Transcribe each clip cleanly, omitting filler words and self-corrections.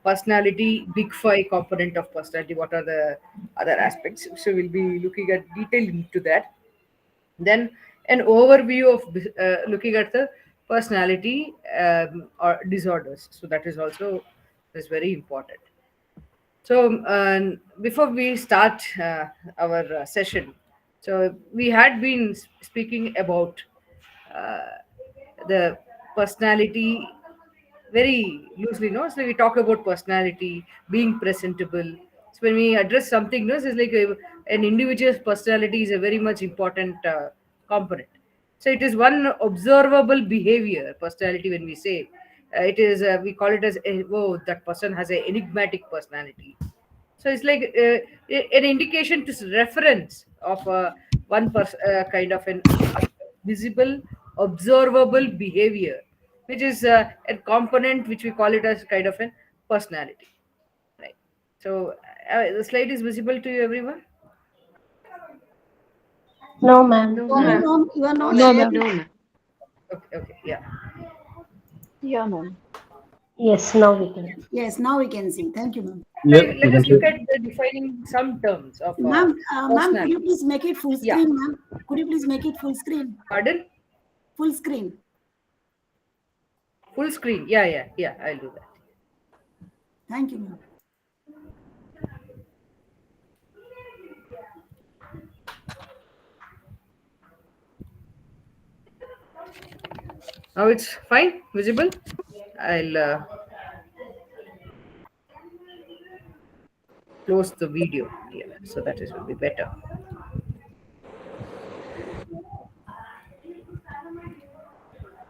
personality, big five component of personality. What are the other aspects? So we'll be looking at detail into that. Then an overview of looking at the personality or disorders. So that is also is very important. So before we start our session, so we had been speaking about uh, the personality very loosely, no? So we talk about personality being presentable. So when we address something, no, it's like an individual's personality is a very much important component. So it is one observable behavior, personality. When we say it is, we call it as, oh, that person has an enigmatic personality. So it's like an indication to reference of kind of an visible, observable behavior, which is a component which we call it as kind of an personality, right? So the slide is visible to you, everyone. No, ma'am. No, No, ma'am. no, you are not No, ma'am. sharing. No, ma'am. Okay, okay, yeah. Yeah, ma'am. Yes, now we can. Yes, now we can see. Thank you, ma'am. So Yeah, we let can us look see. at the defining some terms of Ma'am, could you personality. please make it full Yeah, screen, ma'am? Could you please make it full screen? pardon. Full screen. Full screen. Yeah, yeah, yeah, I'll do that. Thank you, ma'am. Now it's fine, visible. I'll close the video here, so that is will be better.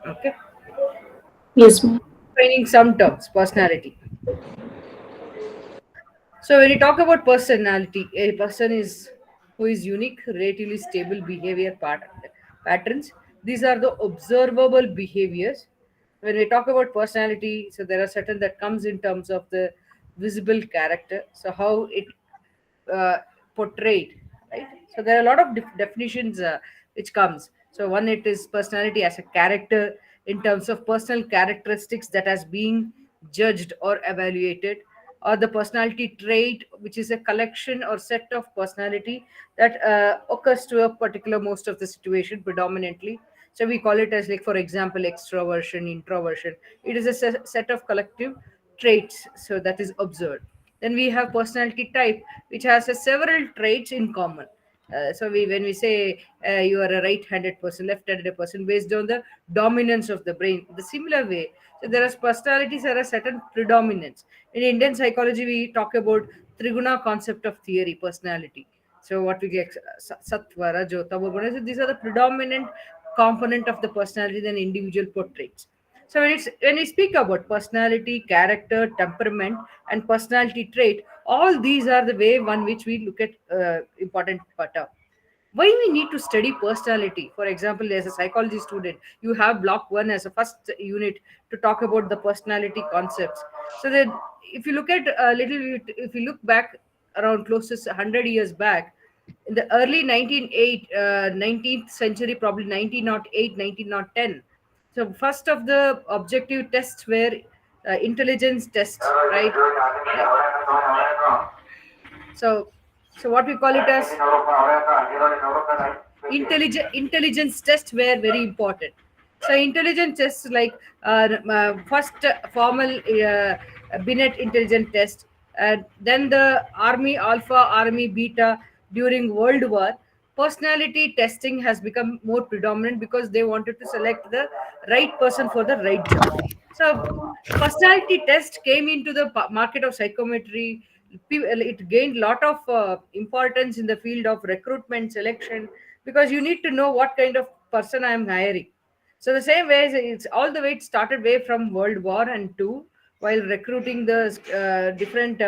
Okay. Yes, ma'am. Defining some terms, personality. So when you talk about personality, a person is who is unique, relatively stable behavior patterns. These are the observable behaviors. When we talk about personality, so there are certain that comes in terms of the visible character. So how it uh, portrayed, right? So there are a lot of definitions which comes. So one, it is personality as a character in terms of personal characteristics that has been judged or evaluated, or the personality trait, which is a collection or set of personality that occurs to a particular most of the situation predominantly. So we call it as, like, for example, extroversion, introversion. It is a set of collective traits, so that is observed. Then we have personality type, which has several traits in common. So when we say you are a right-handed person, left-handed person, based on the dominance of the brain, the similar way. So there are personalities that are certain predominance. In Indian psychology, we talk about Triguna concept of theory, personality. So what we get, sattva, rajo, tamo, guna. So these are the predominant component of the personality than individual portraits. So when we speak about personality, character, temperament, and personality trait, all these are the way one which we look at important pattern. Why we need to study personality? For example, as a psychology student, you have block one as a first unit to talk about the personality concepts. So that if you look at a little bit, if you look back around closest 100 years back, in the early 19th century, probably 1908, 1910. So first of the objective tests were intelligence tests, right? So, so what we call it as intelligence tests were very important. So intelligence tests like first formal Binet intelligence test, and then the Army Alpha, Army Beta during World War. Personality testing has become more predominant because they wanted to select the right person for the right job. So personality test came into the market of psychometry. It gained lot of importance in the field of recruitment selection, because you need to know what kind of person I am hiring. So the same way, it's all the way, it started way from World War and two, while recruiting the different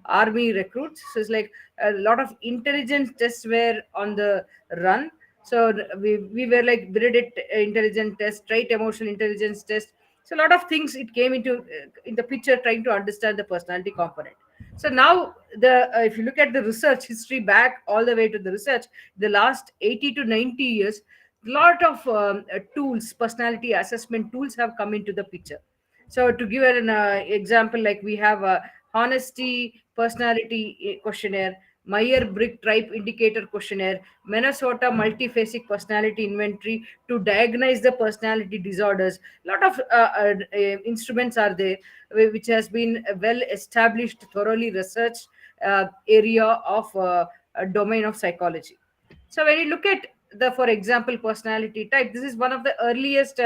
army recruits. So it's like a lot of intelligence tests were on the run. So we were like Binet intelligence test, trait emotional intelligence test. So a lot of things it came into in the picture, trying to understand the personality component. So now the if you look at the research history back all the way to the research, the last 80 to 90 years, lot of tools, personality assessment tools have come into the picture. So to give an example, like we have a honesty personality questionnaire, Meyer-Briggs type indicator questionnaire, Minnesota multiphasic personality inventory to diagnose the personality disorders. A lot of instruments are there, which has been a well established, thoroughly researched area of domain of psychology. So when you look at the, for example, personality type, this is one of the earliest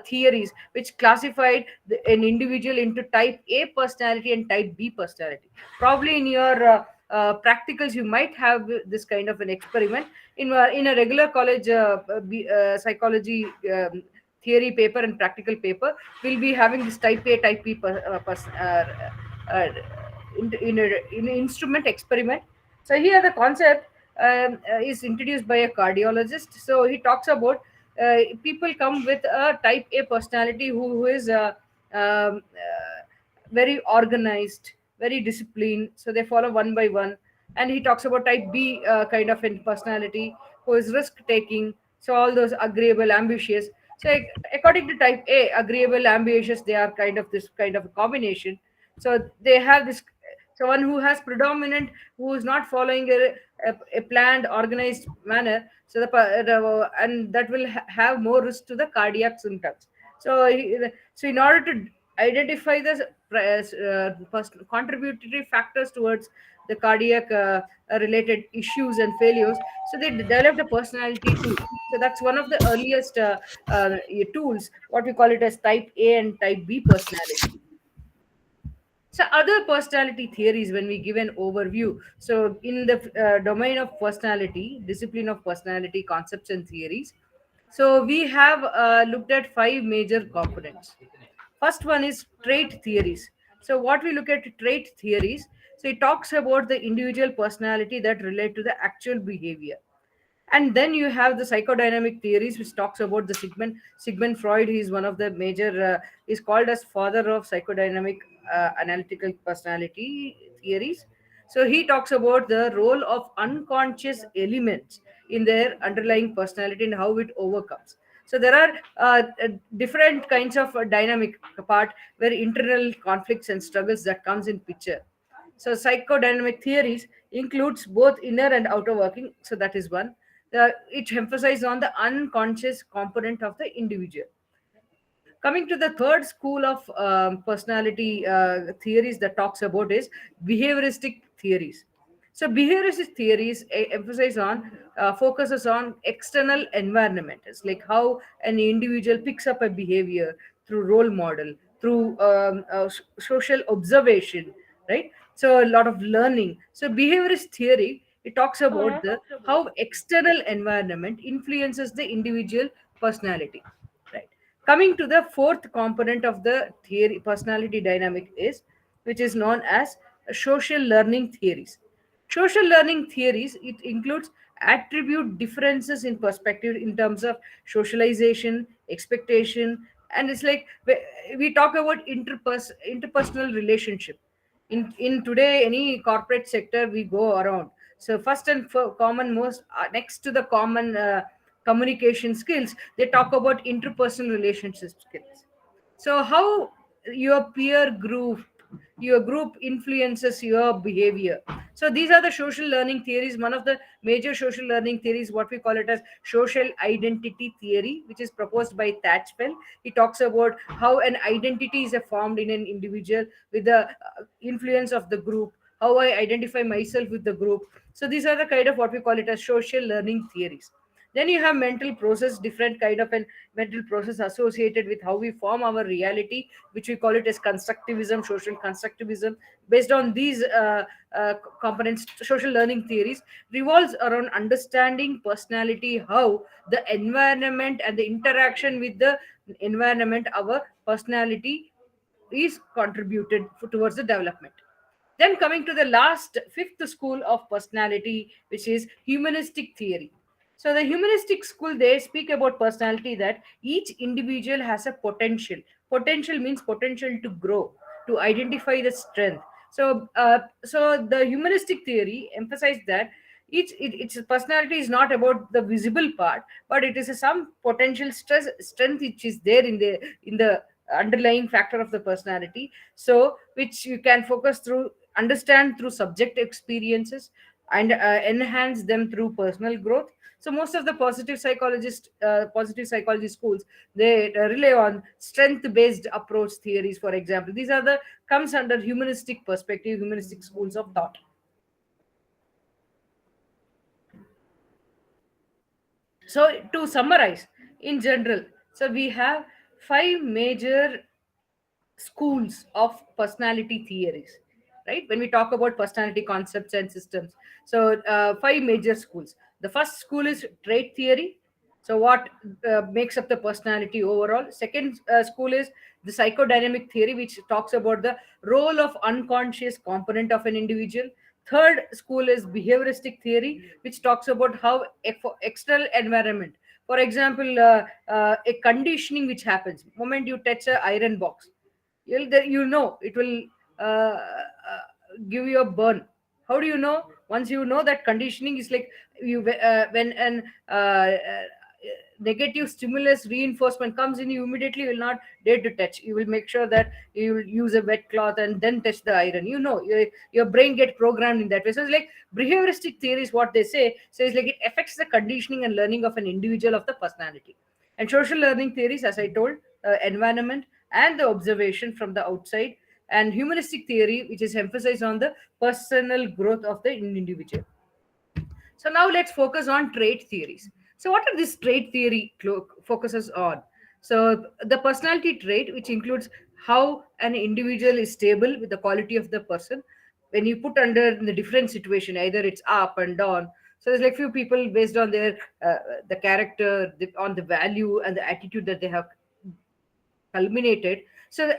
theories which classified an individual into type A personality and type B personality. Probably in your practicals, you might have this kind of an experiment. In a regular college psychology theory paper and practical paper, we'll be having this type A, type B uh, in an instrument experiment. So here the concept is introduced by a cardiologist. So he talks about people come with a type A personality who is very organized, very disciplined. So they follow one by one. And he talks about type B kind of in personality who is risk taking. So all those agreeable, ambitious. So according to type A, agreeable, ambitious, they are kind of this kind of a combination. So they have this. So one who has predominant, who is not following a planned, organized manner. So and that will have more risk to the cardiac symptoms. So so in order to identify the contributory factors towards the cardiac related issues and failures, so they developed a personality tool. So that's one of the earliest tools, what we call it as type A and type B personality. So other personality theories, when we give an overview, so in the domain of personality, discipline of personality concepts and theories, so we have looked at five major components. First one is trait theories. So what we look at trait theories, so it talks about the individual personality that relate to the actual behavior. And then you have the psychodynamic theories, which talks about the Sigmund Freud. He is one of the major is called as father of psychodynamic analytical personality theories. So he talks about the role of unconscious elements in their underlying personality and how it overcomes. So there are different kinds of dynamic part where internal conflicts and struggles that comes in picture. So psychodynamic theories includes both inner and outer working. So that is one. It emphasizes on the unconscious component of the individual. Coming to the third school of personality theories that talks about is behavioristic theories. So behavioristic theories emphasize on focuses on external environment. It's like how an individual picks up a behavior through role model, through social observation, right? So a lot of learning. So behaviorist theory, it talks about the how external environment influences the individual personality, right? Coming to the fourth component of the theory personality dynamic is, which is known as social learning theories. Social learning theories, it includes attribute differences in perspective in terms of socialization, expectation, and it's like we talk about interpersonal relationship. In today any corporate sector we go around, so first and common most next to the common communication skills, they talk about interpersonal relationship skills. So how your peer group, your group influences your behavior. So these are the social learning theories. One of the major social learning theories, what we call it as social identity theory, which is proposed by Thatchfell. He talks about how an identity is formed in an individual with the influence of the group, how I identify myself with the group. So these are the kind of what we call it as social learning theories. Then you have mental process, different kind of an mental process associated with how we form our reality, which we call it as constructivism, social constructivism. Based on these components, social learning theories revolves around understanding personality, how the environment and the interaction with the environment, our personality is contributed towards the development. Then coming to the last fifth school of personality, which is humanistic theory. So the humanistic school, they speak about personality that each individual has a potential. Potential means potential to grow, to identify the strength. So the humanistic theory emphasized that its personality is not about the visible part, but it is some potential strength which is there in the underlying factor of the personality, so which you can focus through, understand through subject experiences, and enhance them through personal growth. So most of the positive psychology schools, they rely on strength based approach theories, for example. These are the comes under humanistic perspective, humanistic schools of thought. So to summarize, in general, so we have five major schools of personality theories, right? When we talk about personality concepts and systems, so five major schools. The first school is trait theory. So what makes up the personality overall? Second school is the psychodynamic theory, which talks about the role of unconscious component of an individual. Third school is behavioristic theory, which talks about how external environment, for example, a conditioning which happens moment you touch a iron box, you know it will give you a burn. How do you know? Once you know that conditioning is like, when an negative stimulus reinforcement comes in, you immediately will not dare to touch. You will make sure that you will use a wet cloth and then touch the iron. Your brain get programmed in that way. So it's like behavioristic theory is what they say. So it's like it affects the conditioning and learning of an individual of the personality. And social learning theories, as I told, environment and the observation from the outside. And humanistic theory, which is emphasized on the personal growth of the individual. So now let's focus on trait theories. So what are this trait theory focuses on? So the personality trait, which includes how an individual is stable with the quality of the person when you put under the different situation, either it's up and down. So there's like few people based on their the character, on the value and the attitude that they have culminated. So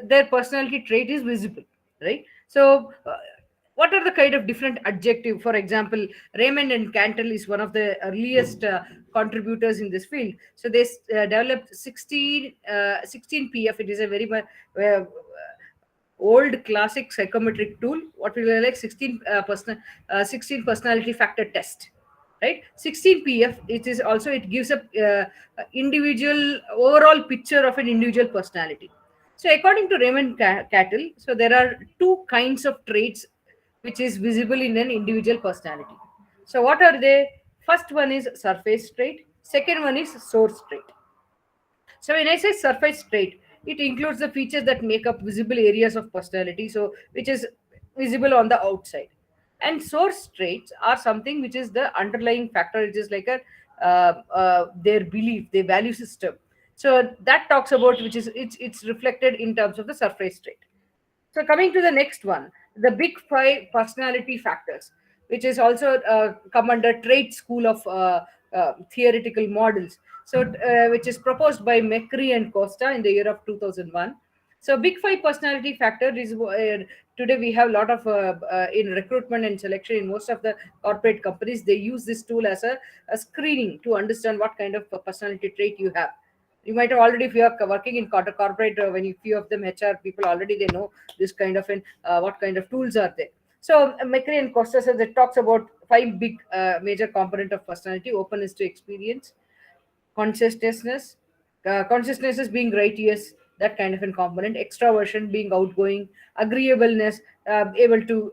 their personality trait is visible, right? So what are the kind of different adjective? For example, Raymond and Cantel is one of the earliest contributors in this field. So they developed 16 pf. It is a very old classic psychometric tool, what we were like 16 personality factor test, right? 16 pf, it is also, it gives a individual overall picture of an individual personality. So according to Raymond Cattle, so there are two kinds of traits which is visible in an individual personality. So what are they? First one is surface trait, second one is source trait. So when I say surface trait, it includes the features that make up visible areas of personality, so which is visible on the outside. And source traits are something which is the underlying factor, which is like a their belief, their value system. So that talks about, which is it's reflected in terms of the surface trait. So coming to the next one, the big five personality factors, which is also come under trait school of theoretical models. So which is proposed by McCree and Costa in the year of 2001. So big five personality factor is today we have a lot of in recruitment and selection in most of the corporate companies. They use this tool as a screening to understand what kind of personality trait you have. You might have already, if you are working in corporate, when you few of them HR people already, they know this kind of what kind of tools are there. So McCree and Costa says it talks about five big major component of personality: openness to experience, consciousness, consciousness is being righteous, that kind of a component; extraversion, being outgoing; agreeableness, able to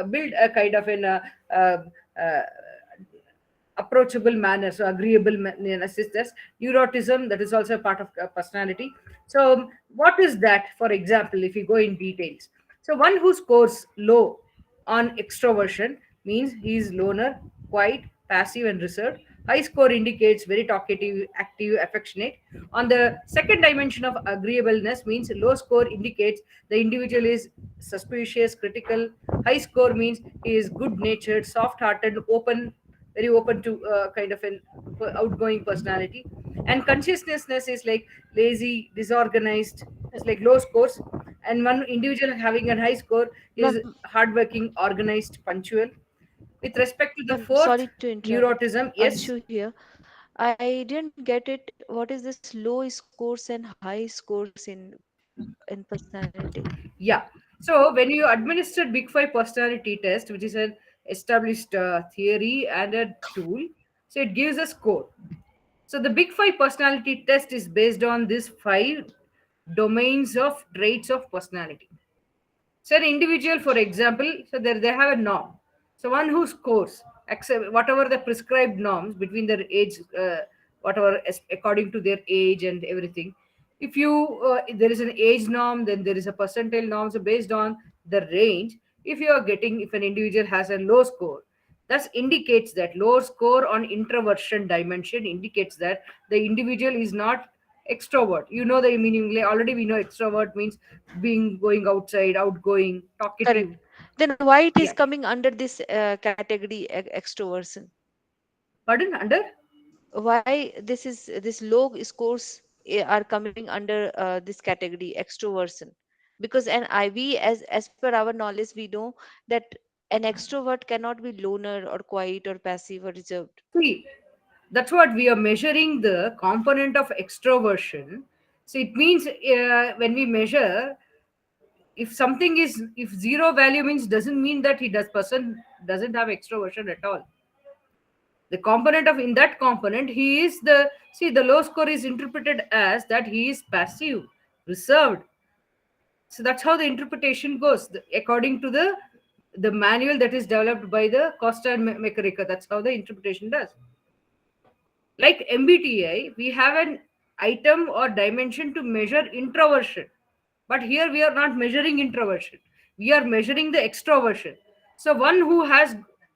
build a kind of an uh, approachable manner, so agreeable is this. Neuroticism, that is also a part of personality. So what is that? For example, if you go in details, so one who scores low on extroversion means he is loner, quiet, passive and reserved. High score indicates very talkative, active, affectionate. On the second dimension of agreeableness means low score indicates the individual is suspicious, critical. High score means he is good natured, soft hearted, open, very open to kind of an outgoing personality. And consciousness is like lazy, disorganized. It's like low scores. And one individual having a high score is Ma'am, hardworking, organized, punctual. With respect to the ma'am, fourth, sorry to interrupt. neurotism, yes. Anshu here. I didn't get it. What is this low scores and high scores in personality? Yeah. So when you administer Big Five personality test, which is an established theory and a tool, so it gives a score. So the Big Five personality test is based on these five domains of traits of personality. So an individual, for example, so there they have a norm. So one who scores accept whatever the prescribed norms between their age, whatever according to their age and everything. If you there is an age norm, then there is a percentile norm. So based on the range, if you are getting, if an individual has a low score, thus indicates that low score on introversion dimension indicates that the individual is not extrovert. You know the meaning, like, already we know extrovert means being going outside, outgoing, talkative. Correct. Then why it is Yeah. coming under this category extroversion? Pardon? Under? Why this low scores are coming under this category extroversion? Because an IV, as per our knowledge, we know that an extrovert cannot be loner or quiet or passive or reserved. See, that's what we are measuring the component of extroversion. So it means when we measure, if something is, if zero value means, doesn't mean that he does person doesn't have extroversion at all. The component of, in that component, he is the, see, the low score is interpreted as that he is passive, reserved. So that's how the interpretation goes, according to the manual that is developed by the Costa and McCarricker. That's how the interpretation does. Like MBTI, we have an item or dimension to measure introversion, but here we are not measuring introversion, we are measuring the extroversion. So one who has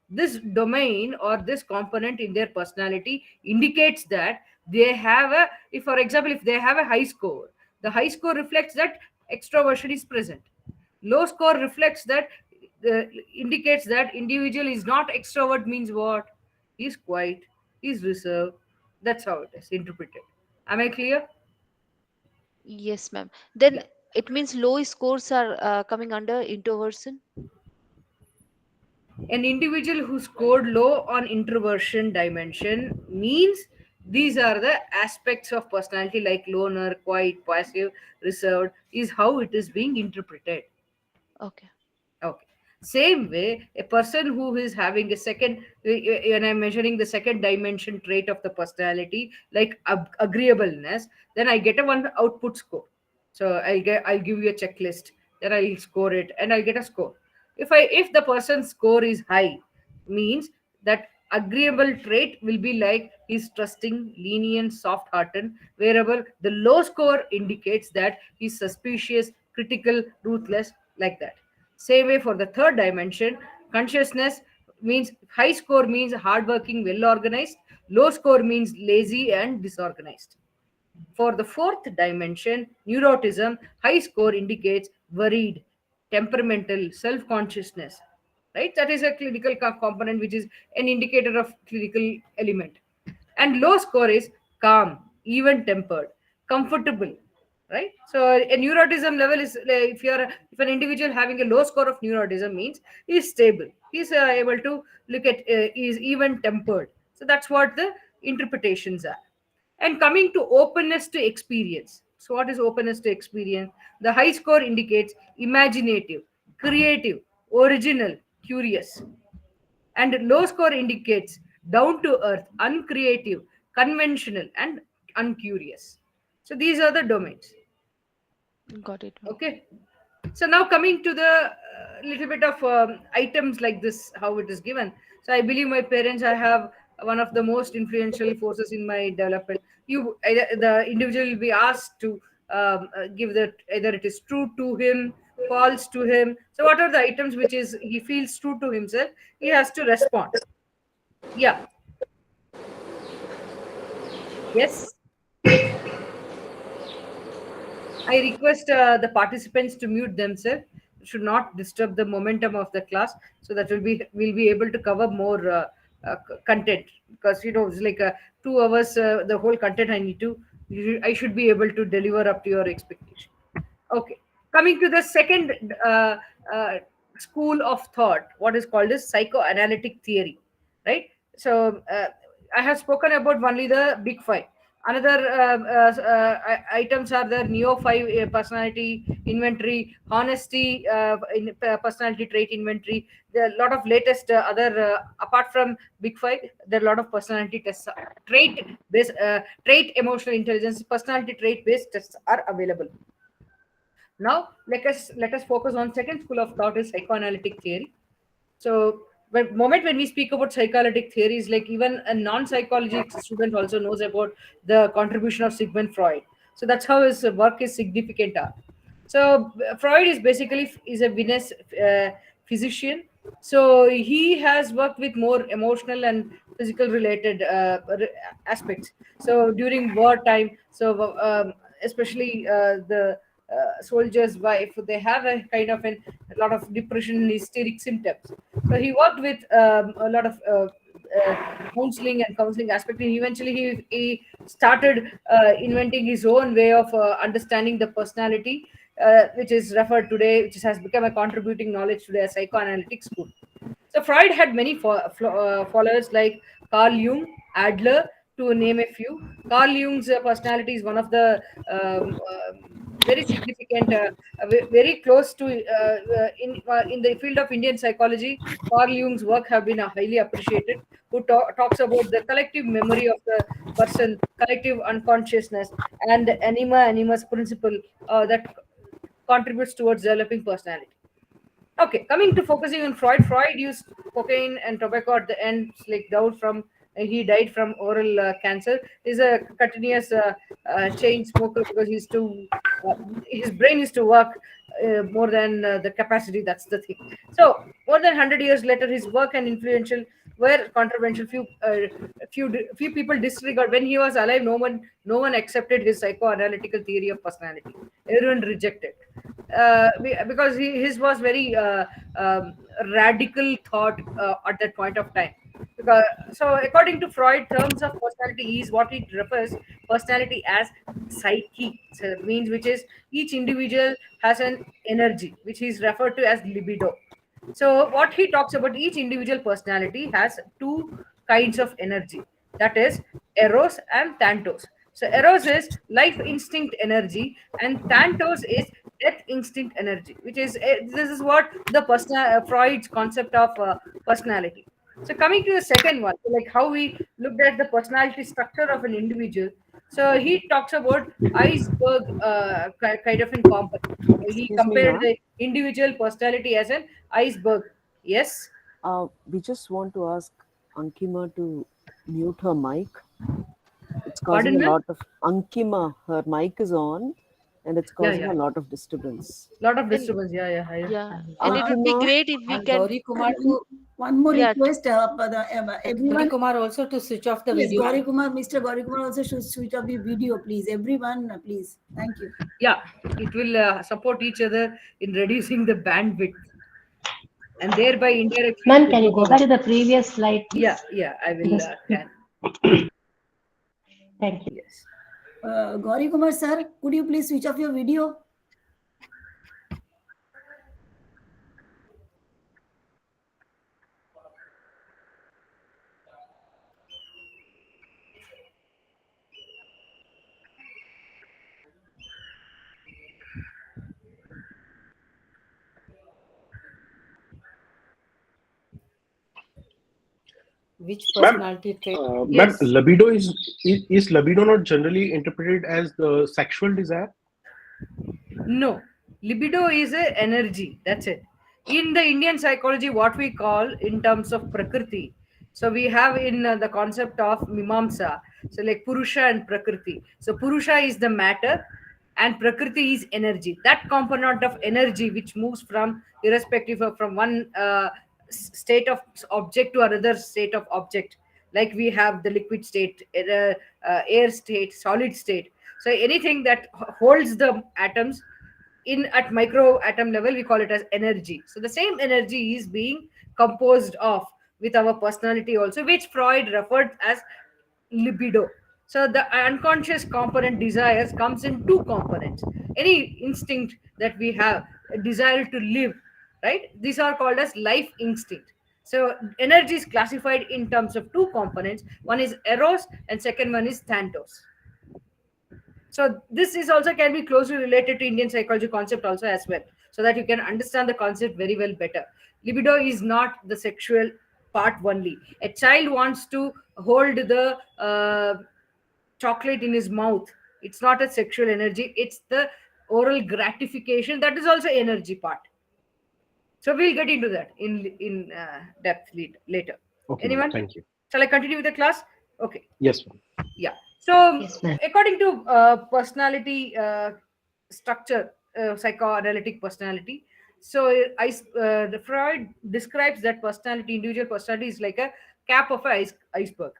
this domain or this component in their personality indicates that they have a, if for example, if they have a high score, the high score reflects that extroversion is present. Low score reflects that, indicates that individual is not extrovert, means what? He's quiet, he's reserved. That's how it is interpreted. Am I clear? Yes, ma'am. Then Yeah. it means low scores are coming under introversion. An individual who scored low on introversion dimension means these are the aspects of personality, like loner, quiet, passive, reserved, is how it is being interpreted. Okay. Okay. Same way, a person who is having a second, when I'm measuring the second dimension trait of the personality, like agreeableness, then I get a one output score. So I'll give you a checklist, then I'll score it, and I'll get a score. If the person's score is high, means that agreeable trait will be like he's trusting, lenient, soft-hearted. Wherever the low score indicates that he's suspicious, critical, ruthless, like that. Same way for the third dimension, consciousness means high score means hardworking, well organized. Low score means lazy and disorganized. For the fourth dimension, neuroticism, high score indicates worried, temperamental, self consciousness. Right? That is a clinical component, which is an indicator of clinical element. And low score is calm, even tempered, comfortable. Right? So a neuroticism level is, if an individual having a low score of neuroticism means he is stable. He is able to look at, he is even tempered. So that's what the interpretations are. And coming to openness to experience. So, what is openness to experience? The high score indicates imaginative, creative, original, curious. And low score indicates down to earth, uncreative, conventional, and uncurious. So, these are the domains. Got it, ma'am. Okay. So now coming to the little bit of items like this, how it is given. So I believe my parents, I have one of the most influential forces in my development. The individual will be asked to give that, either it is true to him, false to him. So what are the items which is he feels true to himself? He has to respond. Yeah. Yes. I request the participants to mute themselves. Should not disturb the momentum of the class, so that we'll be able to cover more content, because it's like 2 hours. The whole content I need to, I should be able to deliver up to your expectation. Okay, coming to the second uh, school of thought, what is called as psychoanalytic theory, right? So I have spoken about only the big five. Another items are the Neo 5 personality inventory, honesty personality trait inventory. There are a lot of latest other apart from Big Five. There are a lot of personality tests, trait emotional intelligence, personality trait based tests are available. Now let us focus on second school of thought is psychoanalytic theory. So, but moment when we speak about psychoanalytic theories, like even a non-psychology student also knows about the contribution of Sigmund Freud. So that's how his work is significant. So Freud is basically is a Venice physician. So he has worked with more emotional and physical related aspects. So during wartime, so especially the soldier's wife, they have a kind of a lot of depression and hysteric symptoms. So he worked with a lot of uh, counseling aspect, and eventually he started inventing his own way of understanding the personality, which is referred today, which has become a contributing knowledge today as psychoanalytic school. So Freud had many followers like Carl Jung, Adler, to name a few. Carl Jung's personality is one of the very significant, very close to in the field of Indian psychology. Carl Jung's work have been highly appreciated. Who talks about the collective memory of the person, collective unconsciousness, and the anima animus principle that contributes towards developing personality. Okay, coming to focusing on Freud. Freud used cocaine and tobacco at the end, like down from he died from oral cancer. He's a continuous chain smoker because uh, his brain used to work more than the capacity. That's the thing. So more than 100 years later, his work and influential were controversial. Few people disregard when he was alive. No one accepted his psychoanalytical theory of personality. Everyone rejected because his was very radical thought at that point of time. Because so, according to Freud, terms of personality is what it refers personality as psyche. So it means which is each individual has an energy, which is referred to as libido. So what he talks about, each individual personality has two kinds of energy. That is eros and thanatos. So eros is life instinct energy, and thanatos is death instinct energy, which is this is what the Freud's concept of personality. So coming to the second one, like how we looked at the personality structure of an individual. So he talks about iceberg kind of in component. He Excuse me, compared ma'am. the individual personality as an iceberg. Yes. We just want to ask Ankima to mute her mic. It's causing Pardon, a ma'am? lot of Ankima. Her mic is on, and it's Yeah, causing yeah. a lot of disturbance. Lot of And disturbance. Yeah, yeah, yeah, I and it understand. would be Ankima, great if we And can, Gauri Kumar to One more yeah, request, Gauri everyone. Kumar also to switch off the Yes, video. Gauri Kumar, Mr. Gauri Kumar also should switch off the video, please. Everyone, please. Thank you. Yeah, it will support each other in reducing the bandwidth and thereby indirectly Ma'am, can you improving go our. back to the previous slide, Yeah, please? yeah, I will Just can. thank you. Yes. Gauri Kumar, sir, could you please switch off your video? Which Ma'am, personality trait? ma'am, Yes. libido is libido not generally interpreted as the sexual desire? No, libido is a energy. That's it. In the Indian psychology, what we call in terms of prakriti. So we have in the concept of mimamsa. So like purusha and prakriti. So purusha is the matter, and prakriti is energy. That component of energy which moves from irrespective of from one state of object to another state of object. Like we have the liquid state, air state, solid state. So anything that holds the atoms in at micro atom level, we call it as energy. So the same energy is being composed of with our personality also, which Freud referred as libido. So the unconscious component desires comes in two components. Any instinct that we have, a desire to live, right, these are called as life instinct. So energy is classified in terms of two components. One is eros and second one is thanatos. So this is also can be closely related to Indian psychology concept also as well, so that you can understand the concept very well better. Libido is not the sexual part only. A child wants to hold the chocolate in his mouth. It's not a sexual energy. It's the oral gratification that is also energy part. So we'll get into that in depth later. Okay, ma'am. Anyone? Thank you. Shall I continue with the class? Okay. Yes, ma'am. Yeah. So, Yes, ma'am. according to personality structure, psychoanalytic personality, so the Freud describes that personality, individual personality, is like a cap of an iceberg.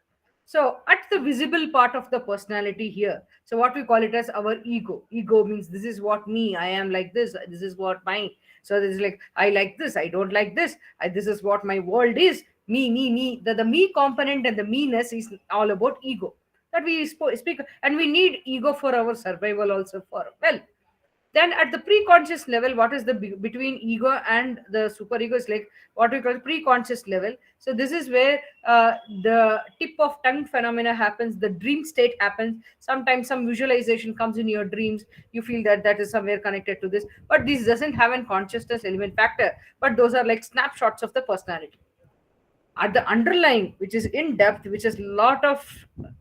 So, at the visible part of the personality here, so what we call it as our ego. Ego means this is what me, I am like this, this is what my. So, this is like, I like this, I don't like this, this is what my world is, me. The me component and the meanness is all about ego that we speak, and we need ego for our survival also for well. Then at the pre-conscious level, what is the between ego and the superego is like what we call pre-conscious level. So this is where the tip of tongue phenomena happens, the dream state happens, sometimes some visualization comes in your dreams, you feel that that is somewhere connected to this, but this doesn't have a consciousness element factor, but those are like snapshots of the personality. At the underlying, which is in depth, which is lot of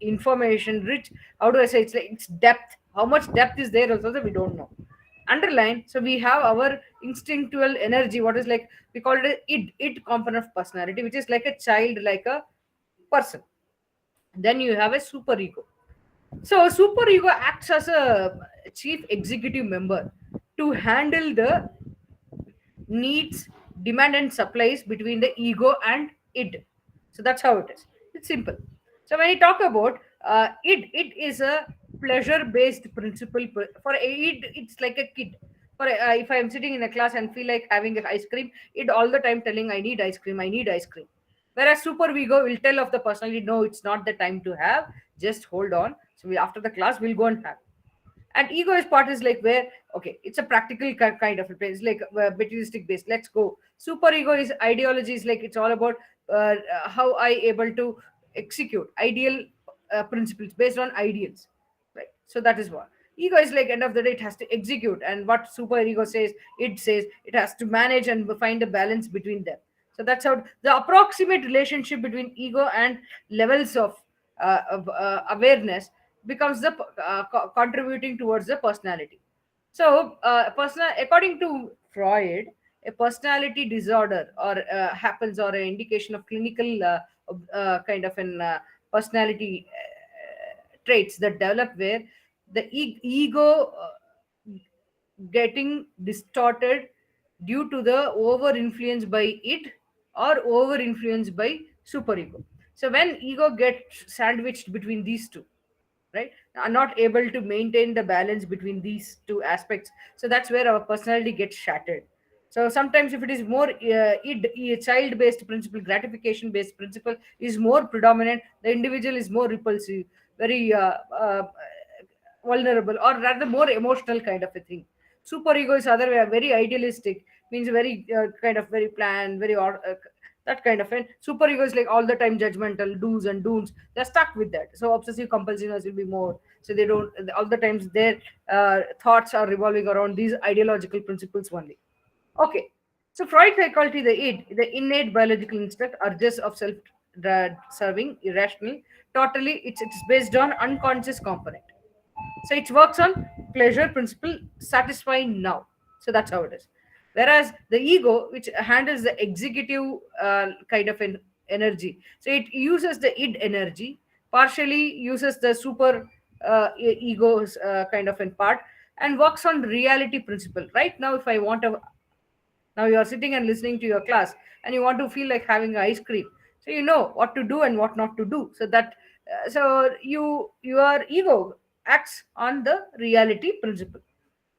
information rich, how do I say, it's like it's depth, how much depth is there also that we don't know. Underline, so we have our instinctual energy, what is like we call it a it component of personality, which is like a child, like a person. Then you have a superego. So superego acts as a chief executive member to handle the needs, demand and supplies between the ego and id. So that's how it is. It's simple. So when you talk about it is a pleasure based principle. For id it's like a kid. For if I'm sitting in a class and feel like having an ice cream, it all the time telling I need ice cream, I need ice cream. Whereas super ego will tell of the personality, no, it's not the time to have, just hold on, so after the class we'll go and have. And ego is part is like where, okay, it's a practical kind of a place, like materialistic based, let's go. Super ego is ideology, is like it's all about how I able to execute ideal principles based on ideals, right? So that is what ego is like. End of the day, it has to execute, and what super ego says it has to manage and find a balance between them. So that's how the approximate relationship between ego and levels of awareness becomes the contributing towards the personality. So according to Freud, a personality disorder or happens, or an indication of clinical kind of an personality traits that develop where the ego getting distorted due to the over influence by it or over influence by superego. So when ego gets sandwiched between these two, right, are not able to maintain the balance between these two aspects, so that's where our personality gets shattered. So sometimes if it is more child based principle, gratification based principle is more predominant, the individual is more repulsive, very vulnerable, or rather more emotional kind of a thing. Super ego is other way, very idealistic, means very kind of very planned, very that kind of. And super ego is like all the time judgmental, do's and don'ts, they're stuck with that. So obsessive compulsiveness will be more, so they don't, all the times their thoughts are revolving around these ideological principles only. Okay. So Freud psychology, the innate biological instinct urges of self serving, irrational, totally it's based on unconscious component. So it works on pleasure principle, satisfying now. So that's how it is. Whereas the ego, which handles the executive kind of an energy, so it uses the id energy, partially uses the super ego's kind of in part, and works on reality principle. Right now, if I want a, now you are sitting and listening to your class, and you want to feel like having ice cream, so you know what to do and what not to do. So that so your ego acts on the reality principle,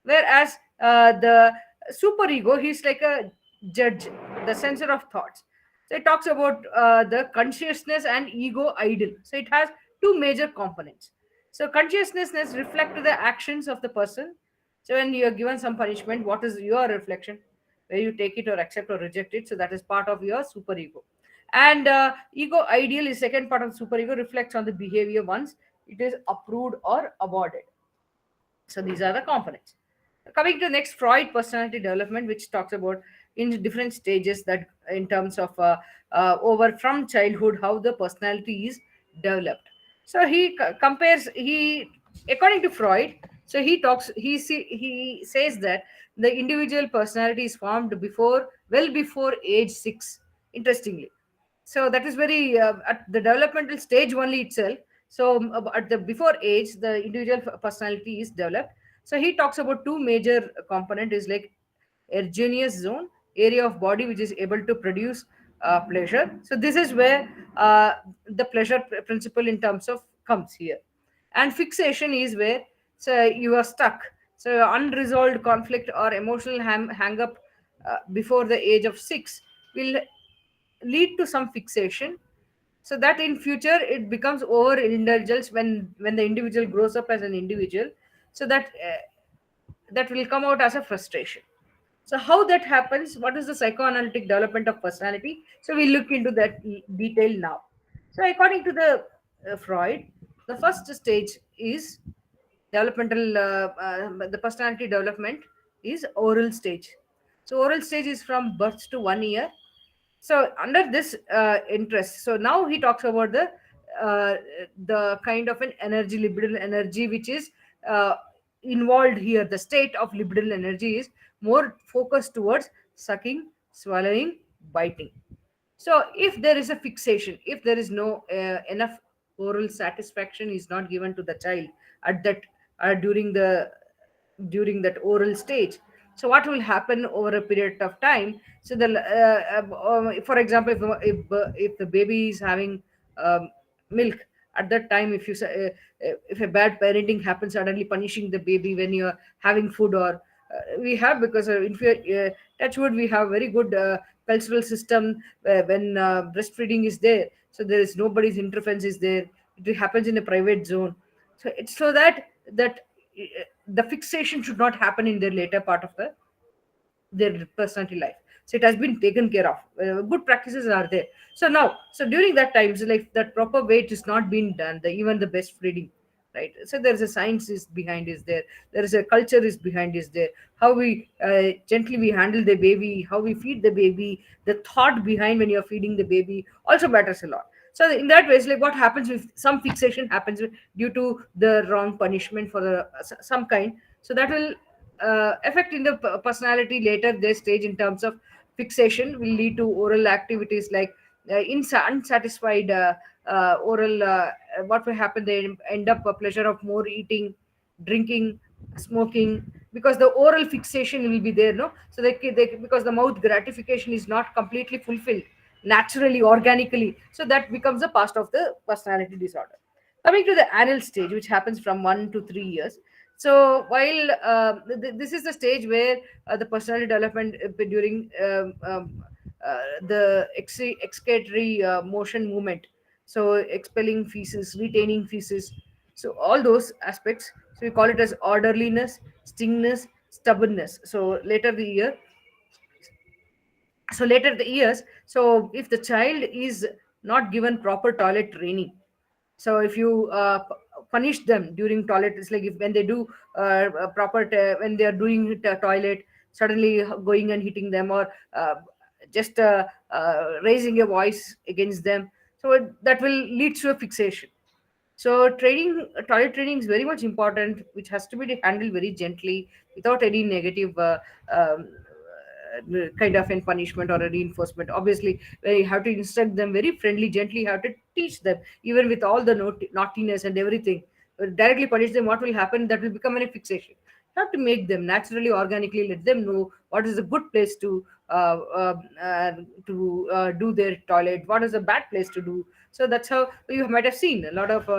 whereas the superego, he's like a judge, the censor of thoughts. So it talks about the consciousness and ego idol. So it has two major components. So consciousness reflect the actions of the person. So when you are given some punishment, what is your reflection, where you take it or accept or reject it? So that is part of your superego. And ego ideal is second part of superego, reflects on the behavior once it is approved or avoided. So these are the components. Coming to next, Freud personality development, which talks about in different stages that in terms of over from childhood how the personality is developed. So he compares he according to Freud. So he says that the individual personality is formed before well before age 6. Interestingly, so that is very at the developmental stage only itself. So at the before age the individual personality is developed. So he talks about two major component is like erroneous zone, area of body which is able to produce pleasure. So this is where the pleasure principle in terms of comes here. And fixation is where so you are stuck. So unresolved conflict or emotional hang up before the age of 6 will lead to some fixation, so that in future it becomes overindulgence when the individual grows up as an individual. So that will come out as a frustration. So how that happens, what is the psychoanalytic development of personality? So we look into that detail now. So according to the Freud, the first stage is developmental the personality development is oral stage. So oral stage is from birth to 1 year. So under this interest, so now he talks about uh, the kind of an energy, libidinal energy, which is uh, involved here. The state of libidinal energy is more focused towards sucking, swallowing, biting. So if there is a fixation, if there is no enough oral satisfaction is not given to the child at that during that oral stage, so what will happen over a period of time? So the for example, if the baby is having um, milk at that time, if you say if a bad parenting happens, suddenly punishing the baby when you're having food, or we have, because touch wood, we have very good cultural system when breastfeeding is there, so there is nobody's interference is there, it happens in a private zone. So it's so that the fixation should not happen in the later part of their personality life. So it has been taken care of. Good practices are there. So now, so during that time, so like that proper weight is not being done, even the best breeding, right? So there is a science is behind is there, there is a culture is behind is there, how we gently we handle the baby, how we feed the baby, the thought behind when you're feeding the baby also matters a lot. So in that way, it's like what happens if some fixation happens due to the wrong punishment for some kind. So that will affect in the personality later their stage in terms of fixation will lead to oral activities like unsatisfied oral what will happen, they end up a pleasure of more eating, drinking, smoking, because the oral fixation will be there, no? So because the mouth gratification is not completely fulfilled naturally, organically, so that becomes a part of the personality disorder. Coming to the anal stage, which happens from 1 to 3 years. So while this is the stage where the personality development during the excretory motion movement, so expelling feces, retaining feces, so all those aspects, so we call it as orderliness, stingness, stubbornness. So later the years, so if the child is not given proper toilet training, so if you punish them during toilet, it's like if when they do when they are doing toilet, suddenly going and hitting them, or just raising a voice against them, so that will lead to a fixation. So toilet training is very much important, which has to be handled very gently without any negative kind of in punishment or a reinforcement. Obviously, where you have to instruct them very friendly, gently, you have to teach them, even with all the naughtiness and everything. Directly punish them, what will happen? That will become a fixation. You have to make them naturally, organically, let them know what is a good place to do their toilet, what is a bad place to do. So that's how you might have seen a lot of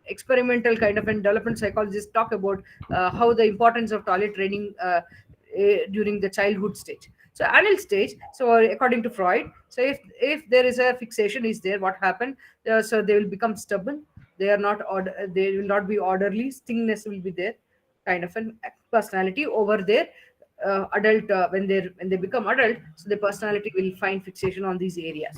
experimental kind of and development psychologists talk about how the importance of toilet training during the childhood stage. So anal stage, so according to Freud, so if there is a fixation is there, what happened? So they will become stubborn, they are not they will not be orderly, stingness will be there, kind of an personality over there. Adult when they become adult, so the personality will find fixation on these areas.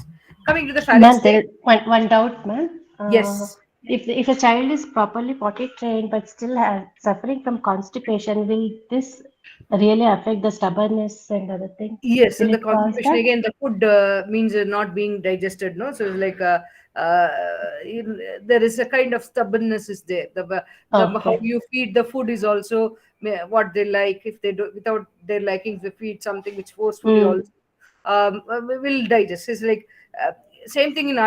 Coming to the phallic Ma'am, there stage. is one doubt, ma'am. Yes. if a child is properly potty trained but still suffering from constipation, will this really affect the stubbornness and other things? Yes, so Will the it cause constipation that? again, the food means not being digested, no? So it's like uh, there is a kind of stubbornness is there. The how Okay. you feed the food is also what they like. If they do without their liking, if they feed something which forcefully Mm. also will digest. It's like uh, same thing in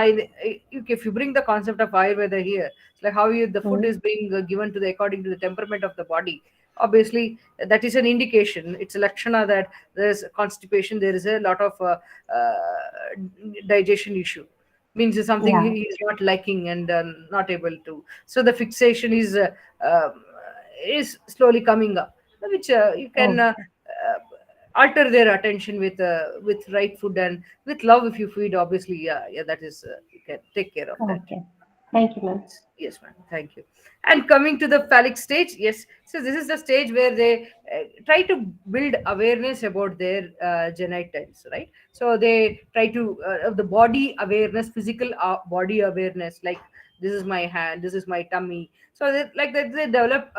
if you bring the concept of Ayurveda here, it's like how the food Mm. is being given to the according to the temperament of the body. Obviously, that is an indication. It's a lakshana that there's constipation. There is a lot of digestion issue. Means it's something Yeah. he is not liking and not able to. So the fixation is slowly coming up, which you can Okay. alter their attention with right food and with love. If you feed, obviously, yeah, that is you can take care of that. Okay. Thank you, ma'am. Yes, ma'am. Thank you. And coming to the phallic stage, yes. So this is the stage where they try to build awareness about their genitals, right? So they try to of the body awareness, physical body awareness, like this is my hand, this is my tummy. So they develop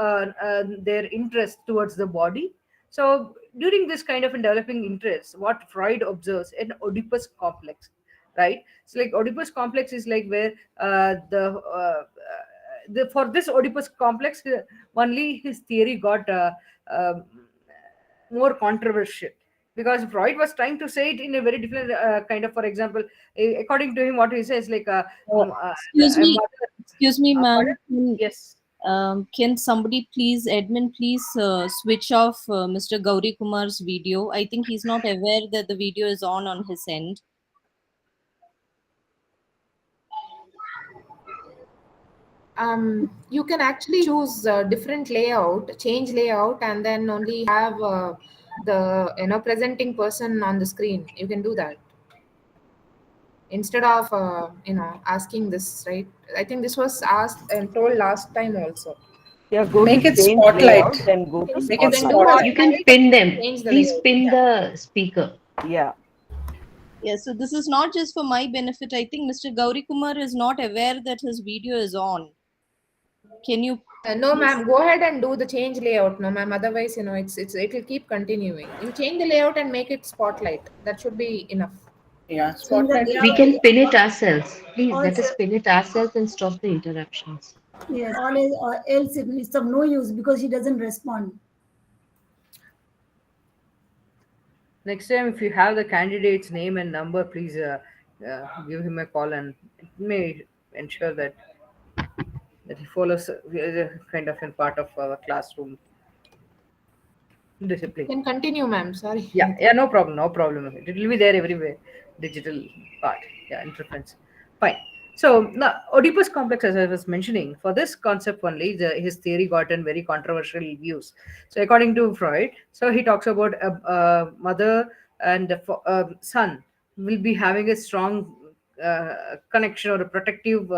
their interest towards the body. So during this kind of developing interest, what Freud observes an Oedipus complex, right? So like Oedipus complex is like where the for this Oedipus complex, only his theory got um more controversial, because Freud was trying to say it in a very different kind of, for example, according to him, what he says like Excuse a me, mother, excuse me, pardon? ma'am. Yes. Can somebody please, admin, please switch off Mr. Gauri Kumar's video? I think he's not aware that the video is on his end. You can actually choose different layout, change layout, and then only have the presenting person on the screen. You can do that instead of asking this, right? I think this was asked and told last time also. Yeah, go to Make it change layout, spotlight. then go to Yes, Make you it can do spotlight. as You spotlight. can right. pin them. Change the Please layout. pin Yeah. the speaker. Yeah. Yeah, so this is not just for my benefit. I think Mr. Gauri Kumar is not aware that his video is on. Can you No, please? ma'am. Go ahead and do the change layout. No, ma'am. Otherwise, it will keep continuing. You change the layout and make it spotlight. That should be enough. Yeah, In the spotlight will We be layout, can pin it ourselves. Please let also, us pin it ourselves and stop the interruptions. yes, or else it's of no use because he doesn't respond. next time. If you have the candidate's name and number, please give him a call, and it may ensure that he follows kind of in part of our classroom You discipline. can continue, ma'am. Sorry. Yeah, no problem, no problem. It will be there everywhere. Digital part, yeah, interference. Fine. So now Oedipus complex, as I was mentioning, for this concept only, his theory gotten very controversial views. So according to Freud, so he talks about a mother and son will be having a strong connection or a protective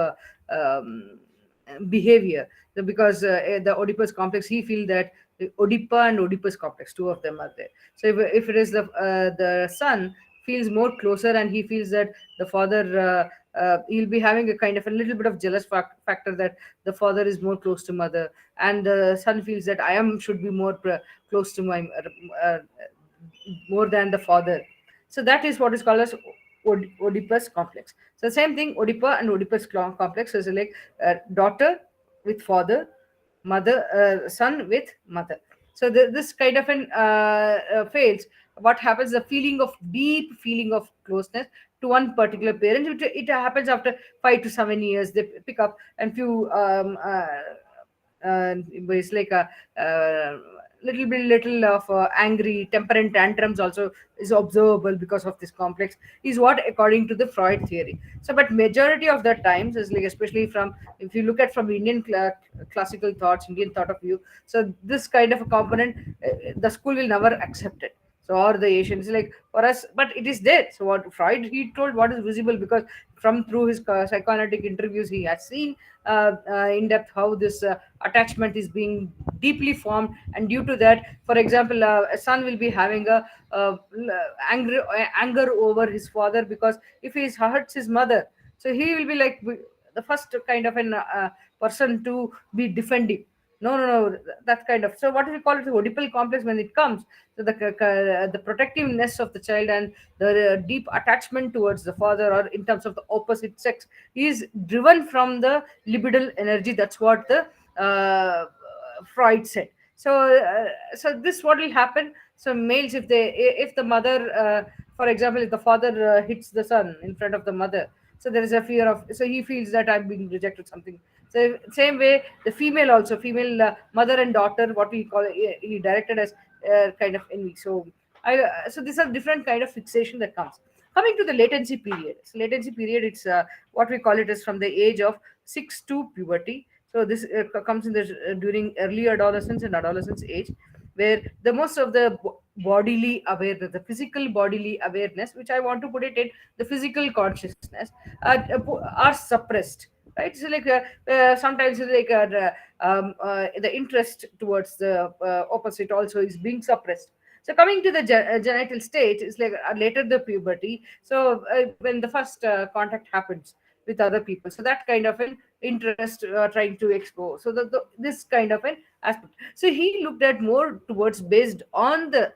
behavior. Because the Oedipus complex, he feel that the Oedipa and Oedipus complex, two of them are there. So if it is the son feels more closer, and he feels that the father he'll be having a kind of a little bit of jealous factor, that the father is more close to mother, and the son feels that I am should be more close to my more than the father. So that is what is called as Oedipus complex. So same thing, Oedipa and Oedipus complex is like daughter with father, mother, son with mother. So this kind of an fails. What happens? The feeling of deep feeling of closeness to one particular parent. It happens after 5 to 7 years. They pick up and few it's like a little of angry temper and tantrums also is observable because of this complex, is what according to the Freud theory. So but majority of the times is like, especially from, if you look at from Indian classical thoughts, Indian thought of view, so this kind of a component the school will never accept it. So or the Asians like for us, but it is there. So what Freud, he told what is visible, because from through his psychoanalytic interviews he has seen in depth how this attachment is being deeply formed, and due to that, for example, a son will be having a anger over his father, because if he hurts his mother, so he will be like the first kind of an person to be defending. No, no, no, that kind of. So what do we call it? The Oedipal complex when it comes. So the protectiveness of the child and the deep attachment towards the father, or in terms of the opposite sex, is driven from the libidal energy. That's what the Freud said. So this what will happen. So males, if the mother, for example, if the father hits the son in front of the mother, so there is a fear of, so he feels that I'm being rejected, something. So same way the female also, female mother and daughter, what we call, he directed as kind of envy. So these are different kind of fixation that comes. Coming to the latency period. So latency period, it's what we call it is from the age of 6 to puberty. So this comes in the during early adolescence and adolescence age, where the most of the bodily awareness, the physical bodily awareness, which I want to put it in the physical consciousness, are suppressed. Right, so like sometimes it's like the interest towards the opposite also is being suppressed. So coming to the genital stage, it's like later the puberty. So when the first contact happens with other people, so that kind of an interest trying to explore. So this kind of an aspect. So he looked at more towards based on the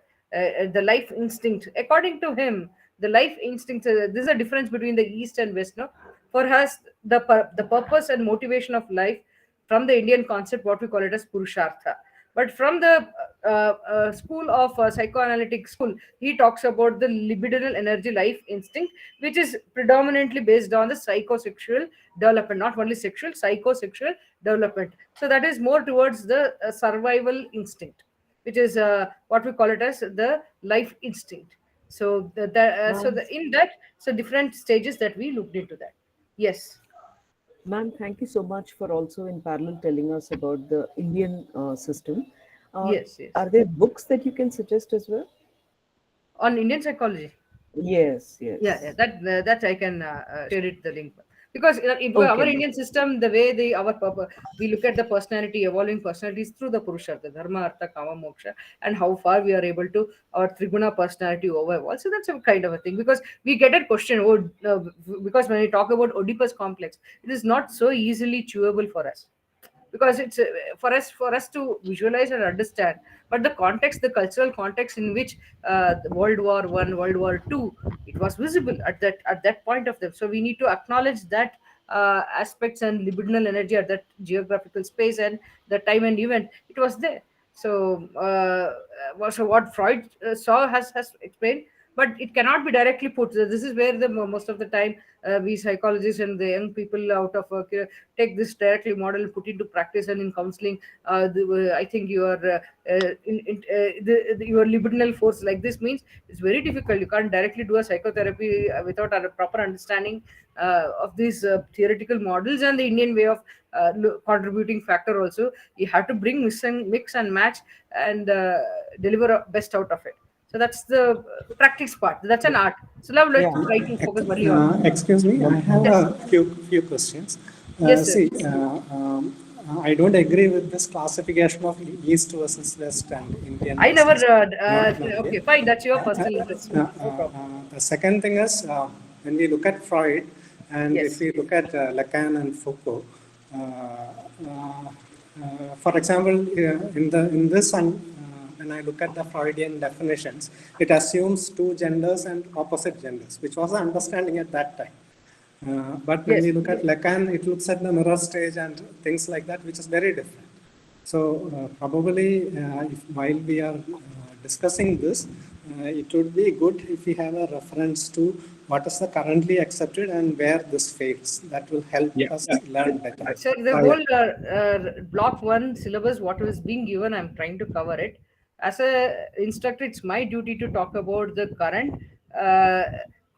life instinct. According to him, the life instinct. There's a difference between the East and West. No, for us, the purpose and motivation of life from the Indian concept, what we call it as purushartha. But from the school of psychoanalytic school, he talks about the libidinal energy life instinct, which is predominantly based on the psychosexual development, not only sexual, psychosexual development. So that is more towards the survival instinct, which is what we call it as the life instinct. So Ma'am, in that, so different stages that we looked into that. Yes, ma'am, thank you so much for also in parallel telling us about the Indian system. Uh, yes, yes. are there books that you can suggest as well? On Indian psychology. Yes, Yeah, yeah, yes. that I can share it the link, because if Okay, our ma'am. Indian system, the way we look at the personality, evolving personalities through the Purushartha, Dharma, Artha, Kama, Moksha, and how far we are able to our Triguna personality overall. So that's a kind of a thing, because we get a question. Oh, because when we talk about Oedipus complex, it is not so easily chewable for us, because it's for us to visualize and understand. But the context, the cultural context in which the World War I, World War II, it was visible at that point of them. So we need to acknowledge that aspects and libidinal energy at that geographical space and the time and event, it was there. So what Freud saw has explained, but it cannot be directly put. So this is where the most of the time we psychologists and the young people out of take this directly model, put into practice. And in counseling, I think your libidinal force like this means it's very difficult. You can't directly do a psychotherapy without a proper understanding of these theoretical models and the Indian way of contributing factor also. You have to bring mix and match and deliver a best out of it. So that's the practice part. That's an art. So now let's Yeah. try to focus only on. Excuse me, I have Yes, a few questions. yes, sir. See, I don't agree with this classification of East versus West and Indian I never. versus North Okay, India. fine. That's your personal interest. No problem. The second thing is, when we look at Freud and if Yes, we look at Lacan and Foucault, for example, in this one, when I look at the Freudian definitions, it assumes two genders and opposite genders, which was the understanding at that time. But when yes. we look at Lacan, it looks at the mirror stage and things like that, which is very different. So probably while we are discussing this, it would be good if we have a reference to what is the currently accepted and where this fails. That will help Yeah. us learn better. So the whole block one syllabus, what is being given, I'm trying to cover it. As a instructor, it's my duty to talk about the current uh,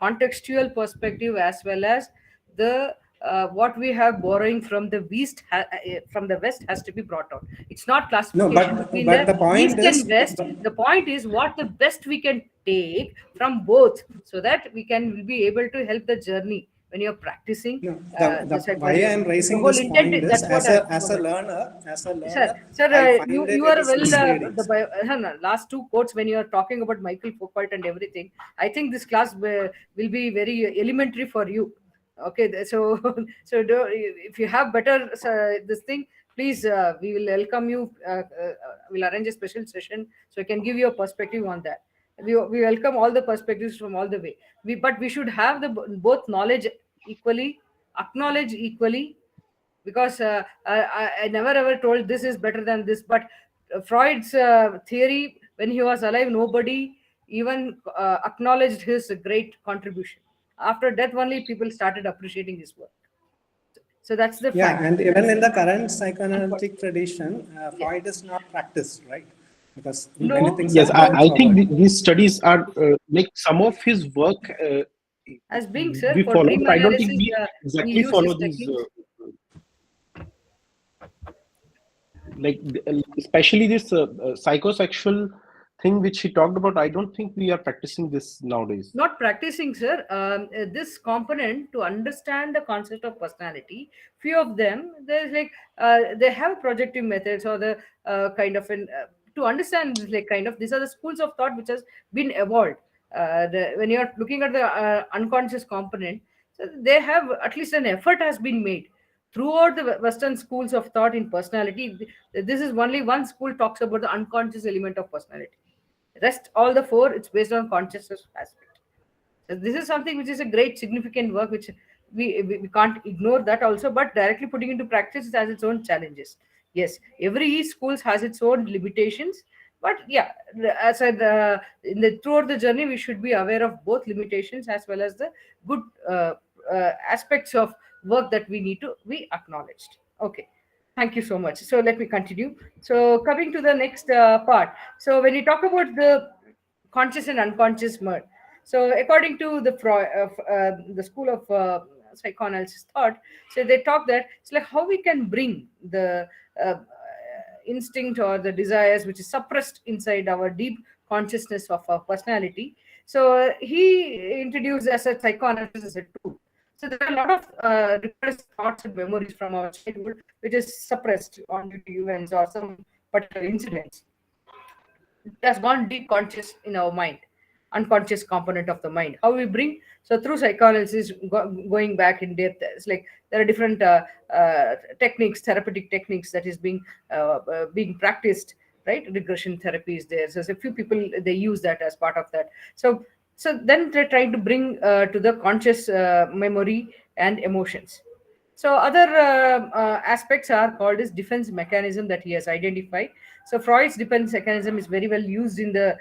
contextual perspective, as well as the what we have borrowing from the west has to be brought out. It's not No, classification between but the the point east is, and west. The point is what the best we can take from both, so that we can will be able to help the journey when you're practicing no, the why I am the raising whole this intent point is, is that's what as a learner, sir, I you find you it are is well misleading. no, last two quotes when you are talking about Michael Foucault and everything. I think this class will be very elementary for you. Okay, so if you have better this thing, please, we will welcome you. We'll arrange a special session so I can give you a perspective on that. We welcome all the perspectives from all the way. But we should have the both knowledge equally, acknowledge equally, because I never ever told this is better than this. But Freud's theory, when he was alive, nobody even acknowledged his great contribution. After death, only people started appreciating his work. So that's the Yeah, fact. and even in the current psychoanalytic Unfortunately. tradition, Yes. Freud is not practiced, right? Because many No, things Yes, are brought I think forward. these studies are like some of his work as being, sir, we for follow, dream but I don't think analysis, we we exactly use his follow these techniques. like especially this psychosexual thing which he talked about. I don't think we are practicing this nowadays. Not practicing, sir. This component to understand the concept of personality, few of them, there's like they have projective methods, or the kind of an to understand this, like kind of, these are the schools of thought which has been evolved. When you're looking at the unconscious component, so they have at least an effort has been made throughout the Western schools of thought in personality. This is only one school talks about the unconscious element of personality. Rest all the four, it's based on consciousness aspect. So this is something which is a great significant work, which we can't ignore that also, but directly putting into practice it has its own challenges. Yes, every schools has its own limitations, but yeah, as I in the throughout the journey, we should be aware of both limitations as well as the good aspects of work that we need to be acknowledged. Okay, thank you so much. So let me continue. So coming to the next part. So when you talk about the conscious and unconscious merge, so according to the the school of psychoanalysis thought, so they talk that it's like how we can bring the uh, instinct or the desires which is suppressed inside our deep consciousness of our personality. So he introduced as a psychoanalysis as a tool. So there are a lot of repressed thoughts and memories from our childhood which is suppressed on due to events or some particular incidents. It has gone deep conscious in our mind, unconscious component of the mind. How we bring, so through psychoanalysis, going back in depth, it's like there are different techniques, therapeutic techniques that is being practiced, right? Regression therapy is there. So a few people they use that as part of that. So then they're trying to bring to the conscious memory and emotions. So other aspects are called as defense mechanism that he has identified. So Freud's defense mechanism is very well used in the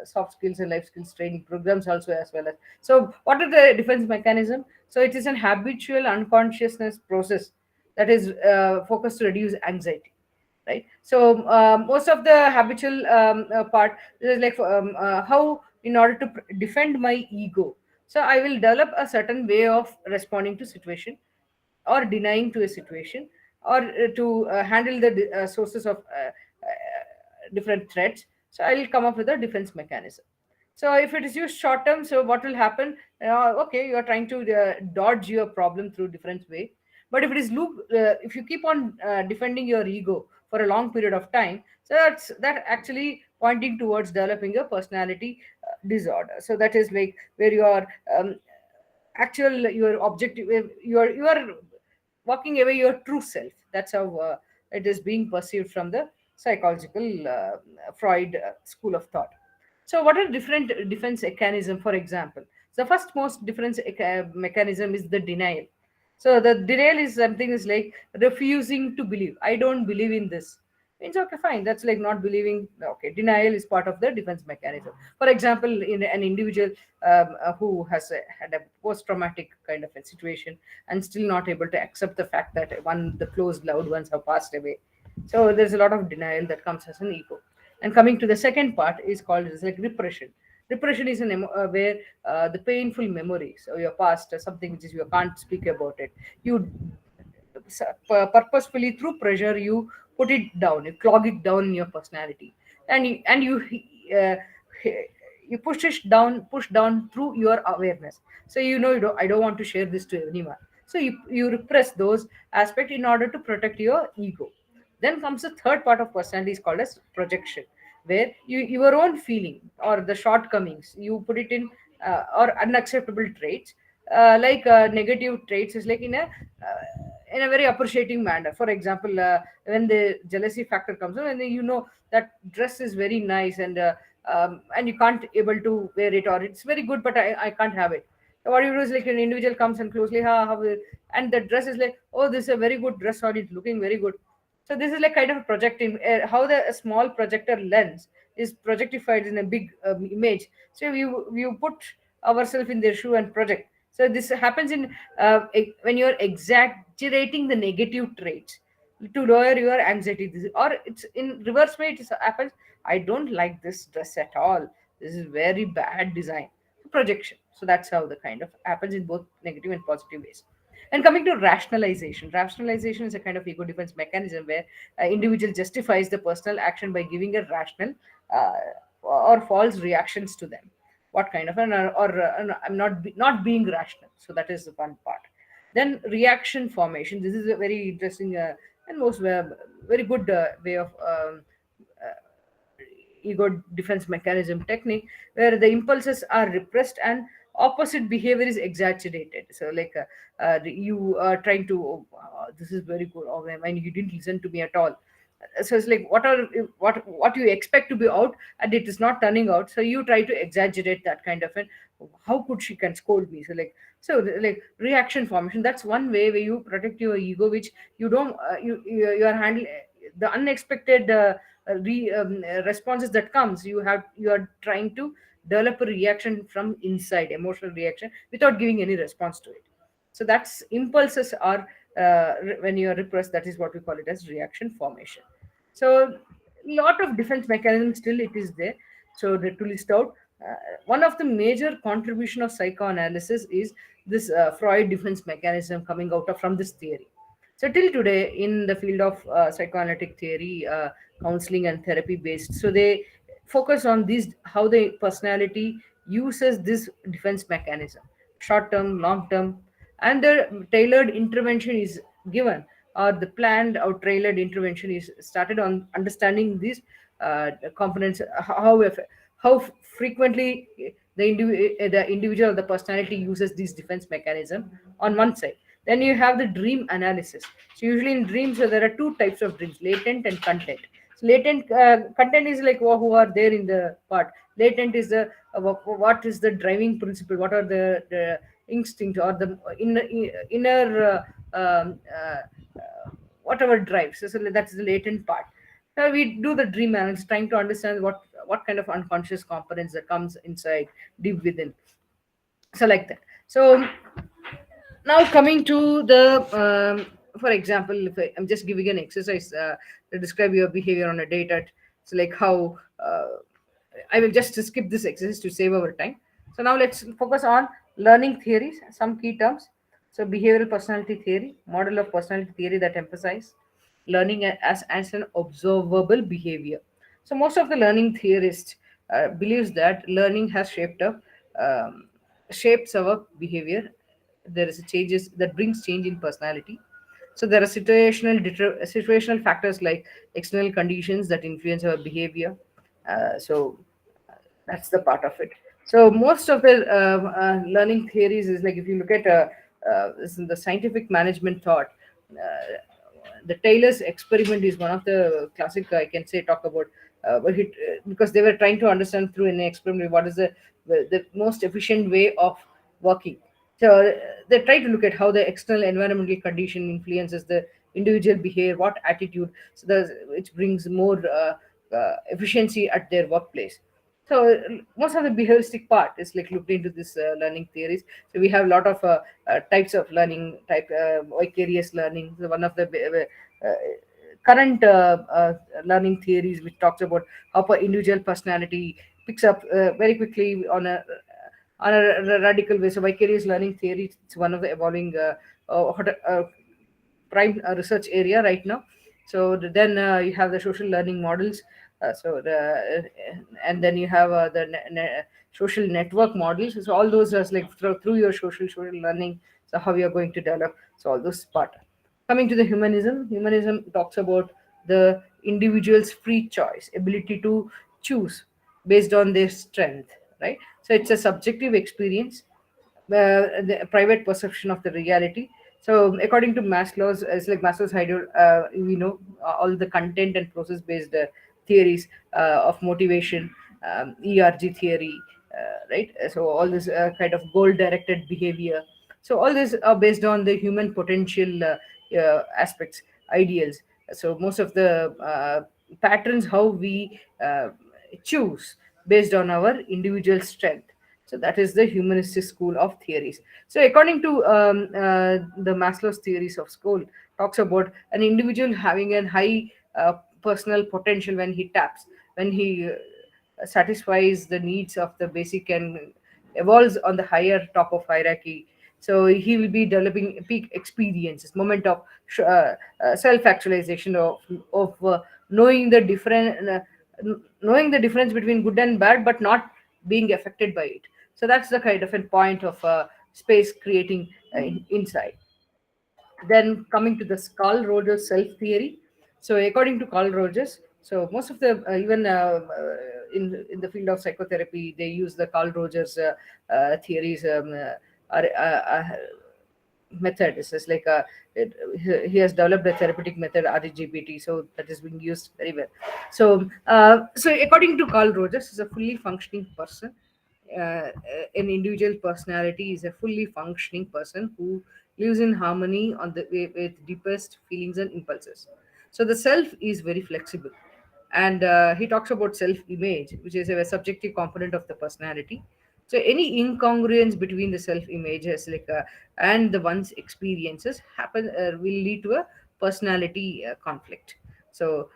soft skills and life skills training programs also as well as. So what are the defense mechanism? So it is an habitual unconsciousness process that is focused to reduce anxiety, right? So most of the habitual part is like how in order to defend my ego, so I will develop a certain way of responding to situation or denying to a situation or to handle the sources of different threats. So I will come up with a defense mechanism. So if it is used short term, so what will happen? Okay, you are trying to dodge your problem through different way. But if it is loop, if you keep on defending your ego for a long period of time, so that actually pointing towards developing a personality disorder. So that is like where you are actual your objective, you are walking away your true self. That's how it is being perceived from the psychological Freud school of thought. So what are different defense mechanism? For example, the first most defense mechanism is the denial. So the denial is something is like refusing to believe. I don't believe in this. Means okay, fine. That's like not believing. Okay, denial is part of the defense mechanism. For example, in an individual who has had a post-traumatic kind of a situation and still not able to accept the fact that the close loved ones have passed away. So there's a lot of denial that comes as an ego. And coming to the second part is called as like repression. Repression is where the painful memories of your past, something which is you can't speak about it. You purposefully through pressure you put it down, you clog it down in your personality, and you uh, you push down through your awareness. So I don't want to share this to anyone. So you repress those aspects in order to protect your ego. Then comes the third part of personality is called as projection, where your own feeling or the shortcomings you put it in or unacceptable traits. negative traits is like in a very appreciating manner. For example, when the jealousy factor comes in, and then you know that dress is very nice, and you can't able to wear it, or it's very good but I can't have it. So what you do is like an individual comes and closely, and the dress is like, oh, this is a very good dress on it, looking very good. So this is like kind of projecting how the a small projector lens is projectified in a big image. So you put ourselves in their shoe and project. So this happens in when you're exaggerating the negative traits to lower your anxiety. Or it's in reverse way. It happens. I don't like this dress at all. This is very bad design. Projection. So that's how the kind of happens in both negative and positive ways. And coming to rationalization, rationalization is a kind of ego defense mechanism where individual justifies the personal action by giving a rational uh, or false reactions to them. What kind of I'm not being rational. So that is the one part. Then reaction formation. This is a very interesting and most very good way of ego defense mechanism technique, where the impulses are repressed and opposite behavior is exaggerated. So like you are trying to, oh, this is very good, oh man, you didn't listen to me at all. So it's like what you expect to be out and it is not turning out, so you try to exaggerate that kind of, and how could she can scold me. So like reaction formation, that's one way where you protect your ego, which you don't you are handling the unexpected responses that comes. You are trying to develop a reaction from inside, emotional reaction, without giving any response to it. So that's impulses are when you are repressed, that is what we call it as reaction formation. So lot of defense mechanisms still it is there. So to list out one of the major contribution of psychoanalysis is this Freud defense mechanism coming out of from this theory. So till today, in the field of psychoanalytic theory, counseling and therapy based, so they focus on this how the personality uses this defense mechanism, short term, long term, and the tailored intervention is given, or the planned or tailored intervention is started on understanding these components, how frequently the individual, the personality uses this defense mechanism on one side. Then you have the dream analysis. So usually in dreams, there are two types of dreams: latent and content. So latent content is like who are there in the part. Latent is the what is the driving principle? What are the instinct or the inner whatever drives. So that's the latent part. So we do the dream analysis, trying to understand what kind of unconscious components that comes inside deep within. So like that. So now coming to the for example, if I'm just giving an exercise to describe your behavior on a date at, so like how I will just skip this exercise to save our time. So now let's focus on learning theories, some key terms. So behavioral personality theory, model of personality theory that emphasize learning as an observable behavior. So most of the learning theorists believes that learning has shapes our behavior. There is a changes that brings change in personality. So there are situational factors like external conditions that influence our behavior. So that's the part of it. So most of the learning theories is like, if you look at this is the scientific management thought, the Taylor's experiment is one of the classic, I can say, talk about because they were trying to understand through an experiment what is the most efficient way of working. So they try to look at how the external environmental condition influences the individual behavior, what attitude, so which brings more efficiency at their workplace. So most of the behavioristic part is like looked into this learning theories. So we have a lot of types of learning, type vicarious learning. So one of the current learning theories which talks about how per individual personality picks up very quickly on a radical way. So vicarious learning theory, it's one of the evolving prime research area right now. So then you have the social learning models. And then you have social network models. So all those are like through your social learning. So how you are going to develop. So all those part. Coming to the humanism talks about the individual's free choice, ability to choose based on their strength, right? So it's a subjective experience the private perception of the reality. So according to Maslow's, it's like Maslow's ideal, we know all the content and process based theories of motivation, ERG theory, right? So all this kind of goal directed behavior. So all these are based on the human potential aspects, ideals. So most of the patterns how we choose based on our individual strength. So that is the humanistic school of theories. So according to the Maslow's theories of school, talks about an individual having a high personal potential when he taps, when he satisfies the needs of the basic and evolves on the higher top of hierarchy. So he will be developing peak experiences, moment of self-actualization, of knowing the different knowing the difference between good and bad, but not being affected by it. So that's the kind of a point of space creating inside. Then coming to the Carl Rogers self theory. So according to Carl Rogers, so most of the in the field of psychotherapy, they use the Carl Rogers theories. Method. It's just like he has developed a therapeutic method, RGBT, so that is being used very well. So according to Carl Rogers, is a fully functioning person. An individual personality is a fully functioning person who lives in harmony on the with deepest feelings and impulses. So the self is very flexible, and he talks about self-image, which is a subjective component of the personality. So any incongruence between the self-images, and the one's experiences happen will lead to a personality conflict. So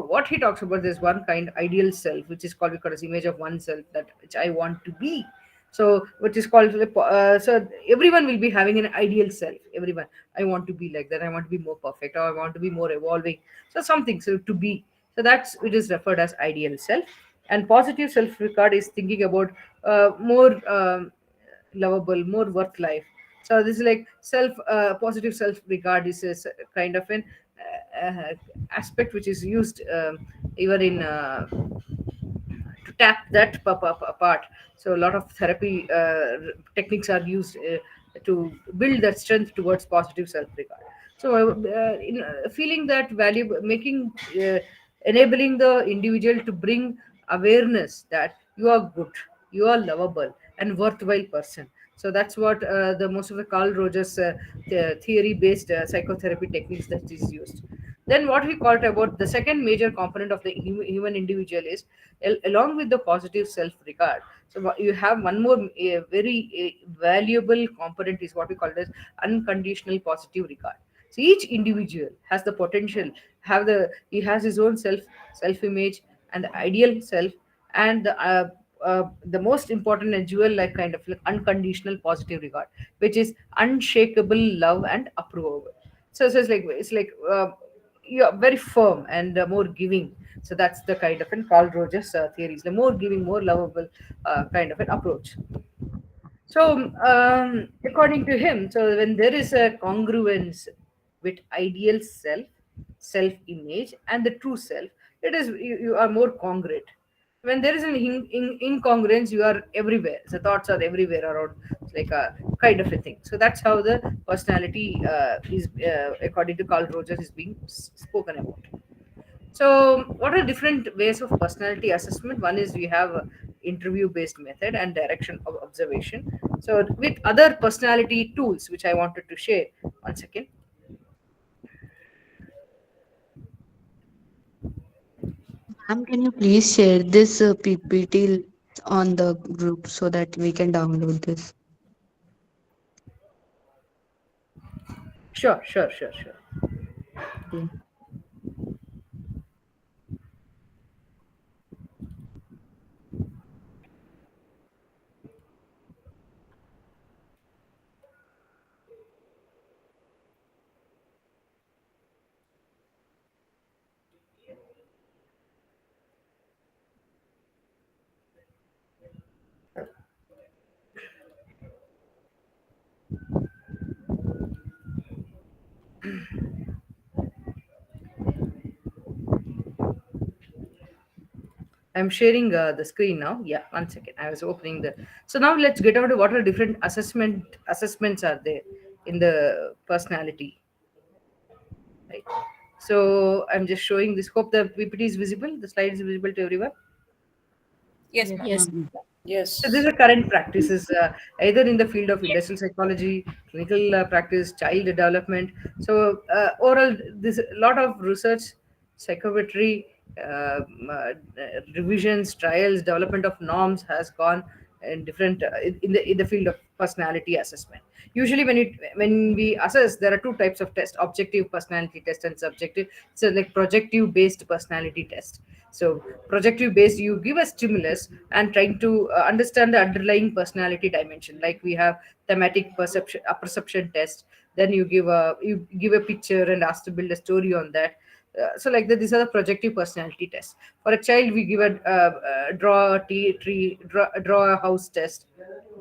what he talks about is one kind ideal self, which is called because image of oneself, that which I want to be. So which is called so everyone will be having an ideal self. Everyone, I want to be like that. I want to be more perfect, or I want to be more evolving. So something so to be. So that's it is referred as ideal self. And positive self regard is thinking about more lovable, more worth life. So this is like self positive self regard is a kind of an aspect which is used even in to tap that part. So a lot of therapy techniques are used to build that strength towards positive self-regard. So in feeling that value, making enabling the individual to bring awareness that you are good, you are lovable and worthwhile person. So that's what the most of the Carl Rogers theory based psychotherapy techniques that is used. Then what we called about the second major component of the human individual is along with the positive self regard. So you have one more very valuable component is what we call as unconditional positive regard. So each individual has the potential, have the he has his own self image and the ideal self, and the most important and jewel like kind of like unconditional positive regard, which is unshakable love and approval. So it's like you're very firm and more giving. So that's the kind of an Carl Rogers theories, the more giving, more lovable kind of an approach. So, according to him, so when there is a congruence with ideal self, self-image, and the true self, it is you are more congruent. When there is an incongruence, you are everywhere. The thoughts are everywhere around. It's like a kind of a thing. So that's how the personality is, according to Carl Rogers, is being spoken about. So, what are different ways of personality assessment? One is we have a interview-based method and direction of observation. So, with other personality tools, which I wanted to share. One second. Ma'am, can you please share this PPT on the group so that we can download this? Sure. Yeah. I'm sharing the screen now. Yeah, one second. I was opening the. So now let's get on to what are different assessments are there in the personality. Right. So I'm just showing this. Hope the PPT is visible. The slide is visible to everyone. Yes, Yes, ma'am. Yes. ma'am. So these Yes. are current practices, either in the field of industrial psychology, clinical practice, child development. So overall, this a lot of research, psychometry, revisions, trials, development of norms has gone in different in the field of personality assessment. Usually, when we assess, there are two types of test: objective personality test and subjective. So like projective based personality test. So projective based, you give a stimulus and trying to understand the underlying personality dimension. Like we have thematic perception, a perception test. Then you give a picture and ask to build a story on that. So like that, these are the projective personality tests. For a child, we give a draw a tree, draw a house test,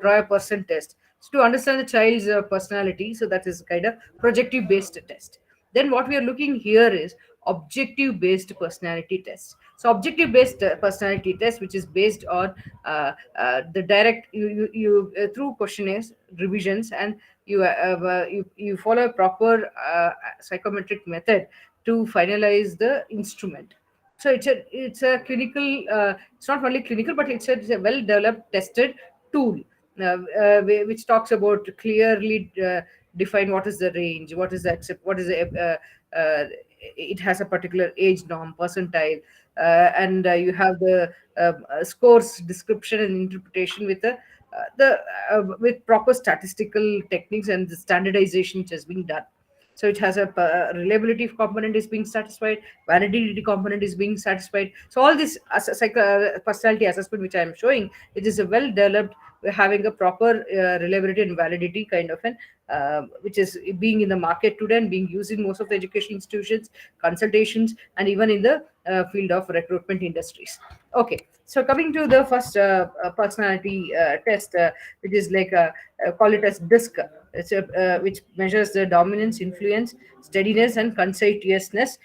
draw a person test. So to understand the child's personality, so that is kind of projective based test. Then what we are looking here is objective based personality test. So objective based personality test, which is based on the direct through questionnaires, revisions, and you follow a proper psychometric method to finalize the instrument. So it's a clinical, it's not only clinical, but it's a well developed tested tool, which talks about clearly define what is the range, what is the accept, what is the it has a particular age norm percentile, and you have the scores description and interpretation with the with proper statistical techniques and the standardization which has been done. So it has a reliability component is being satisfied, validity component is being satisfied. So all this personality assessment which I am showing, it is a well developed, having a proper reliability and validity kind of an which is being in the market today and being used in most of the education institutions, consultations, and even in the field of recruitment industries. Okay, so coming to the first personality test, which is like call it as DISC. It's a which measures the dominance, influence, steadiness, and conscientiousness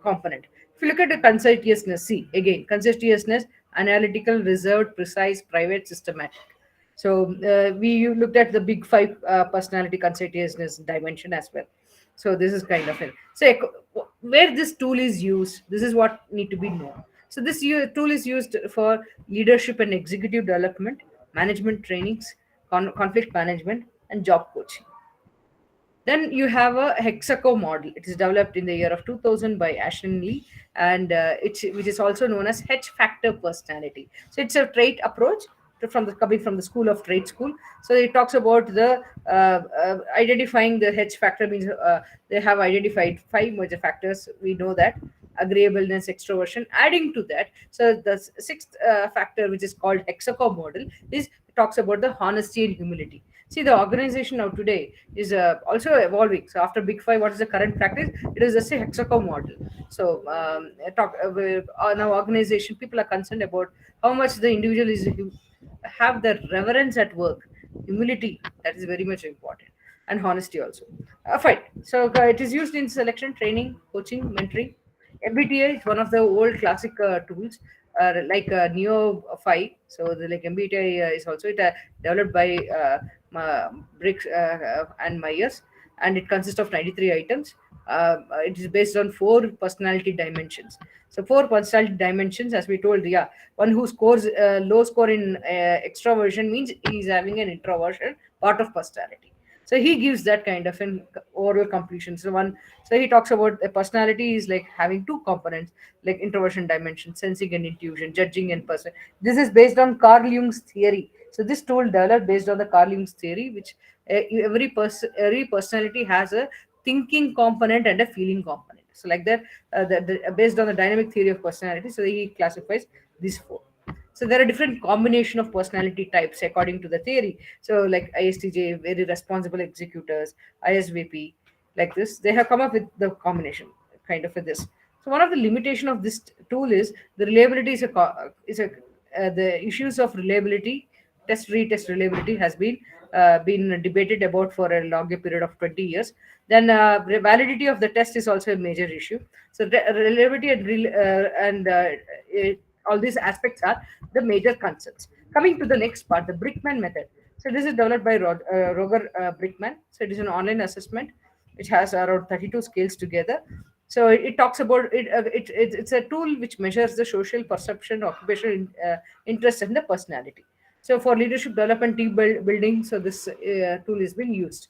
component. If you look at the conscientiousness, see again conscientiousness, analytical, reserved, precise, private, systematic. So we looked at the big five personality conscientiousness dimension as well. So this is kind of it. So where this tool is used, this is what need to be known. So this tool is used for leadership and executive development, management trainings, conflict management, and job coaching. Then you have a hexaco model. It is developed in the year of 2000 by Ashton Lee, and which is also known as H factor personality. So it's a trait approach from the coming from the school of trait school. So it talks about the identifying the H factor means they have identified five major factors. We know that agreeableness, extroversion. Adding to that, so the sixth factor, which is called hexaco model, is talks about the honesty and humility. See, the organization now today is also evolving. So after Big Five, what is the current practice? It is just a hexaco model. So now organization people are concerned about how much the individual is have the reverence at work, humility. That is very much important, and honesty also. Fine. So it is used in selection, training, coaching, mentoring. MBTI is one of the old classic tools, like Neo 5. So the like MBTI is also developed by Briggs and Myers, and it consists of 93 items. It is based on four personality dimensions. So four personality dimensions, as we told, yeah, one who scores low score in extroversion means he is having an introversion part of personality. So he gives that kind of an oral completion. So he talks about the personality is like having two components, like introversion dimension, sensing and intuition, judging and person. This is based on Carl Jung's theory. So this tool developed based on the Carl Jung's theory, which every personality has a thinking component and a feeling component. So like that, based on the dynamic theory of personality, so he classifies these four. So there are different combination of personality types according to the theory. So like ISTJ, very responsible executors, ISVP, like this, they have come up with the combination kind of with this. So one of the limitation of this tool is the reliability the issues of reliability, retest reliability has been debated about for a longer period of 20 years. Then validity of the test is also a major issue. So reliability and All these aspects are the major concerns. Coming to the next part, the Brickman method. So this is developed by Roger Brickman. So it is an online assessment which has around 32 scales together. So it talks about it, it's a tool which measures the social perception, occupational interest, and the personality. So for leadership development, team building, so this tool is being used.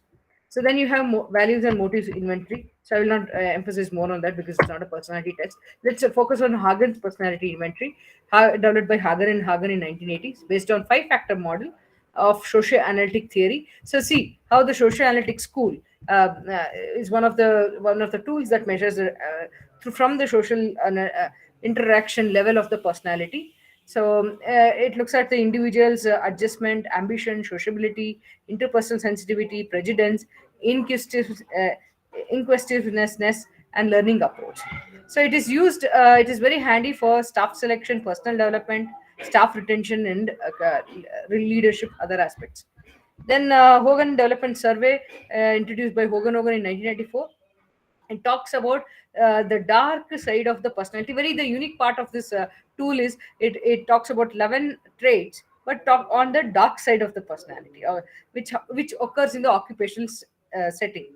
So then you have values and motives inventory. So I will not emphasize more on that because it's not a personality test. Let's focus on Hagen's personality inventory, developed by Hagen and Hagen in 1980s, based on five-factor model of socioanalytic theory. So see how the socioanalytic school is one of the tools that measures from the social interaction level of the personality. So it looks at the individual's adjustment, ambition, sociability, interpersonal sensitivity, prejudice, inquisitive, inquisitiveness, and learning approach. So it is used. It is very handy for staff selection, personal development, staff retention, and leadership other aspects. Then Hogan Development Survey, introduced by Hogan in 1994. It talks about the dark side of the personality. Very the unique part of this tool is it talks about 11 traits, but talk on the dark side of the personality, which occurs in the occupational setting,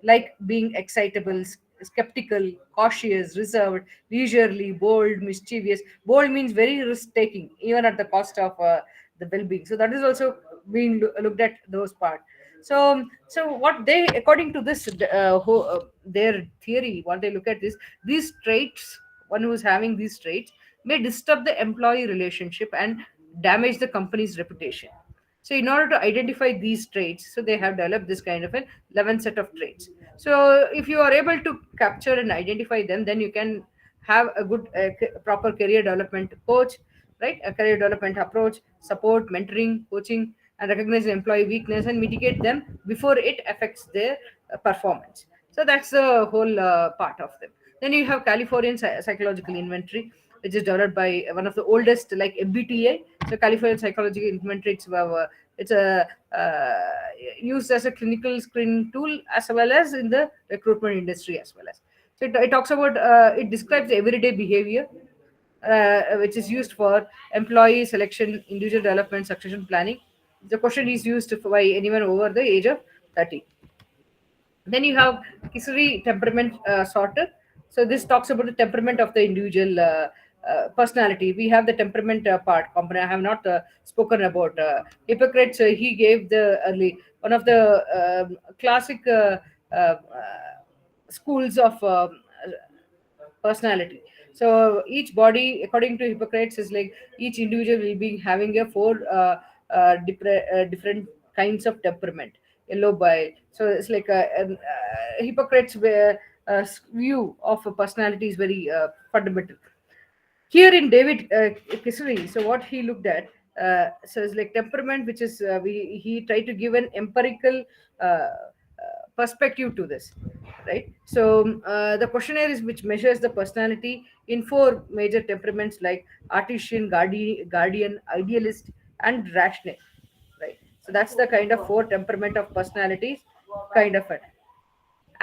like being excitable, skeptical, cautious, reserved, leisurely, bold, mischievous. Bold means very risk taking, even at the cost of the well-being. So that is also being looked at those part. So what they, according to this their theory, what they look at is these traits. One who is having these traits may disturb the employee relationship and damage the company's reputation. So in order to identify these traits, so they have developed this kind of an 11 set of traits. So if you are able to capture and identify them, then you can have a good proper career development coach, right? A career development approach, support, mentoring, coaching, and recognize the employee weakness and mitigate them before it affects their performance. So that's the whole part of them. Then you have Californian psychological inventory, which is developed by one of the oldest, like MBTA. So Californian psychological inventory, it's a used as a clinical screening tool as well as in the recruitment industry as well as. So it talks about it describes everyday behavior which is used for employee selection, individual development, succession planning. The question is used by anyone over the age of 30. Then you have Kisari temperament sorter. So this talks about the temperament of the individual personality. We have the temperament part component. I have not spoken about Hippocrates. He gave the early one of the classic uh, schools of personality. So each body, according to Hippocrates, is like each individual will be having a four different kinds of temperament. Yellow bile. So it's like Hippocrates' view of a personality is very fundamental. Here in David Kissery, so what he looked at, so it's like temperament, which is he tried to give an empirical perspective to this, right? So the questionnaire is which measures the personality in four major temperaments like artisan, guardian, idealist, and rational, right? So that's the kind of four temperament of personalities, kind of it.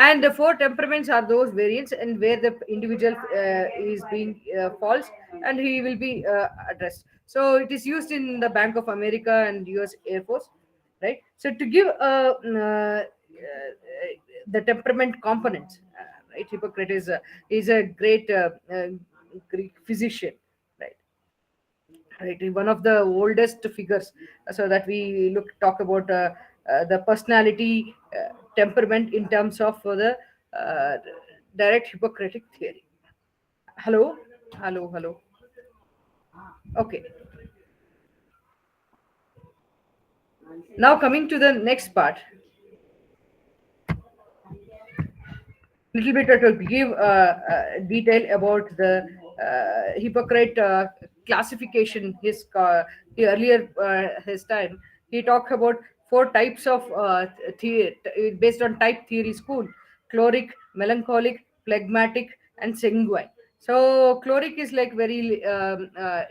And the four temperaments are those variants and where the individual is being false and he will be addressed. So it is used in the Bank of America and US Air Force, right? So to give the temperament components, right? Hippocrates is a great Greek physician, right? Right, one of the oldest figures, so that we talk about the personality temperament in terms of the uh, direct Hippocratic theory. Hello, hello. Okay, now coming to the next part, little bit to give detail about the Hippocrate classification. He earlier his time he talked about four types of based on type theory school: chloric, melancholic, phlegmatic, and sanguine. So chloric is like very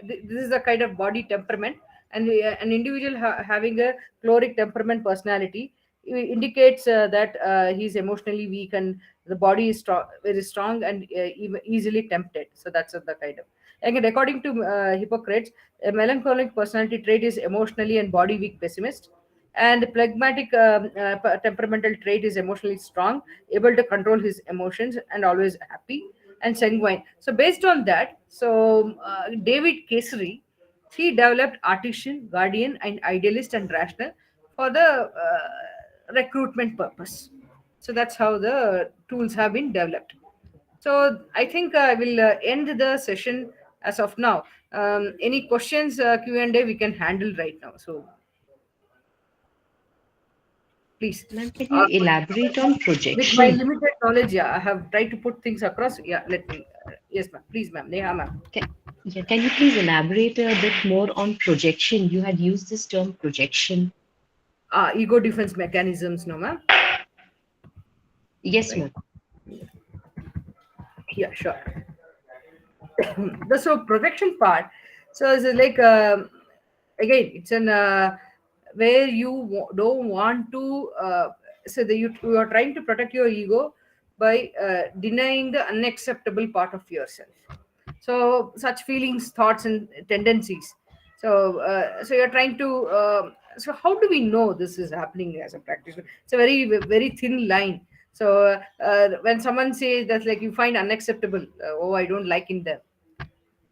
this is a kind of body temperament, and an individual having a chloric temperament personality indicates that he's emotionally weak and the body is strong, very strong, and easily tempted. So that's the kind of. Again, according to Hippocrates, a melancholic personality trait is emotionally and body weak pessimist, and the phlegmatic temperamental trait is emotionally strong, able to control his emotions, and always happy and sanguine. So based on that, so David Kesari, he developed artisan, guardian, and idealist and rational for the recruitment purpose. So that's how the tools have been developed. So I think I will end the session as of now. Any questions, Q&A, we can handle right now. So please. Ma'am, can you elaborate on With my projection? limited knowledge, yeah, I have tried to put things across. Yeah, let me. Yes, ma'am. Please, ma'am. Neha, ma'am. Can you please elaborate a bit more on projection? You had used this term projection. Ego defense mechanisms, no, ma'am. Yes, Right. ma'am. Yeah, sure. The so projection part. So it's like again, it's an where you don't want to. So that you are trying to protect your ego by denying the unacceptable part of yourself. So such feelings, thoughts, and tendencies. So you're trying to. So how do we know this is happening as a practitioner? It's a very thin line. So when someone says that, like, you find unacceptable, oh, I don't like in them.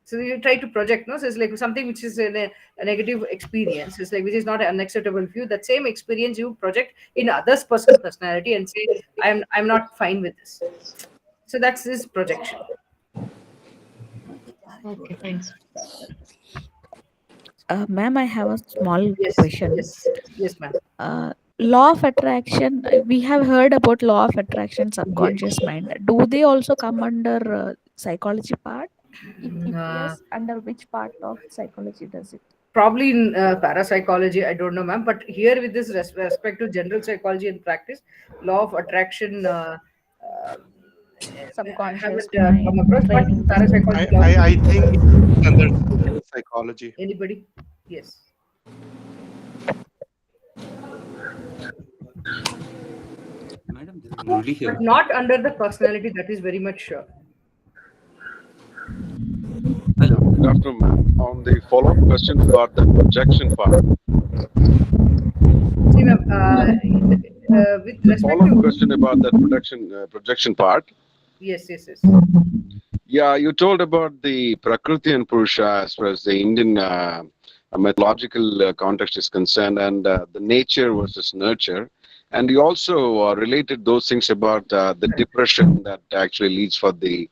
So you try to project, no? So it's like something which is a negative experience. It's like which is not an unacceptable view. That same experience you project in others person's personality and say, I'm not fine with this. So that's this projection. Okay, thanks. Ma'am, I have a small Yes, question. yes, ma'am. Law of attraction, we have heard about law of attraction, subconscious Yes. mind. Do they also come under psychology part? If Uh, yes, under which part of psychology does it? Probably in parapsychology, I don't know, ma'am. But here, with this respect to general psychology and practice, law of attraction, I Subconscious haven't come mind, across. But training the parapsychology, I think it's under social psychology. anybody? Yes. Madam, this is Murli here. But not under the personality. That is very much sure. Hello. Good afternoon, ma'am. On the follow-up question about the projection part. See, ma'am, with The respect follow-up to question about that projection part. yes, yes, yes. Yeah, you told about the Prakriti and Purusha as far as the Indian mythological context is concerned, and the nature versus nurture. And you also related those things about the depression that actually leads for the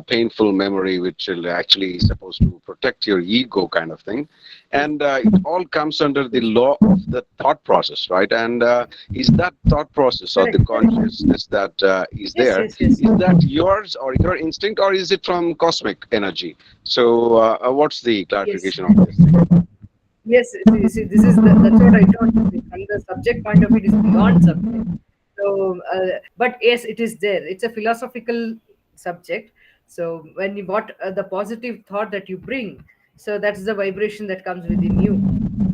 painful memory, which will actually is supposed to protect your ego, kind of thing. And it all comes under the law of the thought process, right? And is that thought process or the consciousness that is Yes, there, yes, yes. is that yours or your instinct, or is it from cosmic energy? So what's the Yes. clarification on this thing? Yes, see, this is that's what I told you. From the subject point of view, it is beyond subject. So, but yes, it is there. It's a philosophical subject. So when you what the positive thought that you bring, so that's the vibration that comes within you.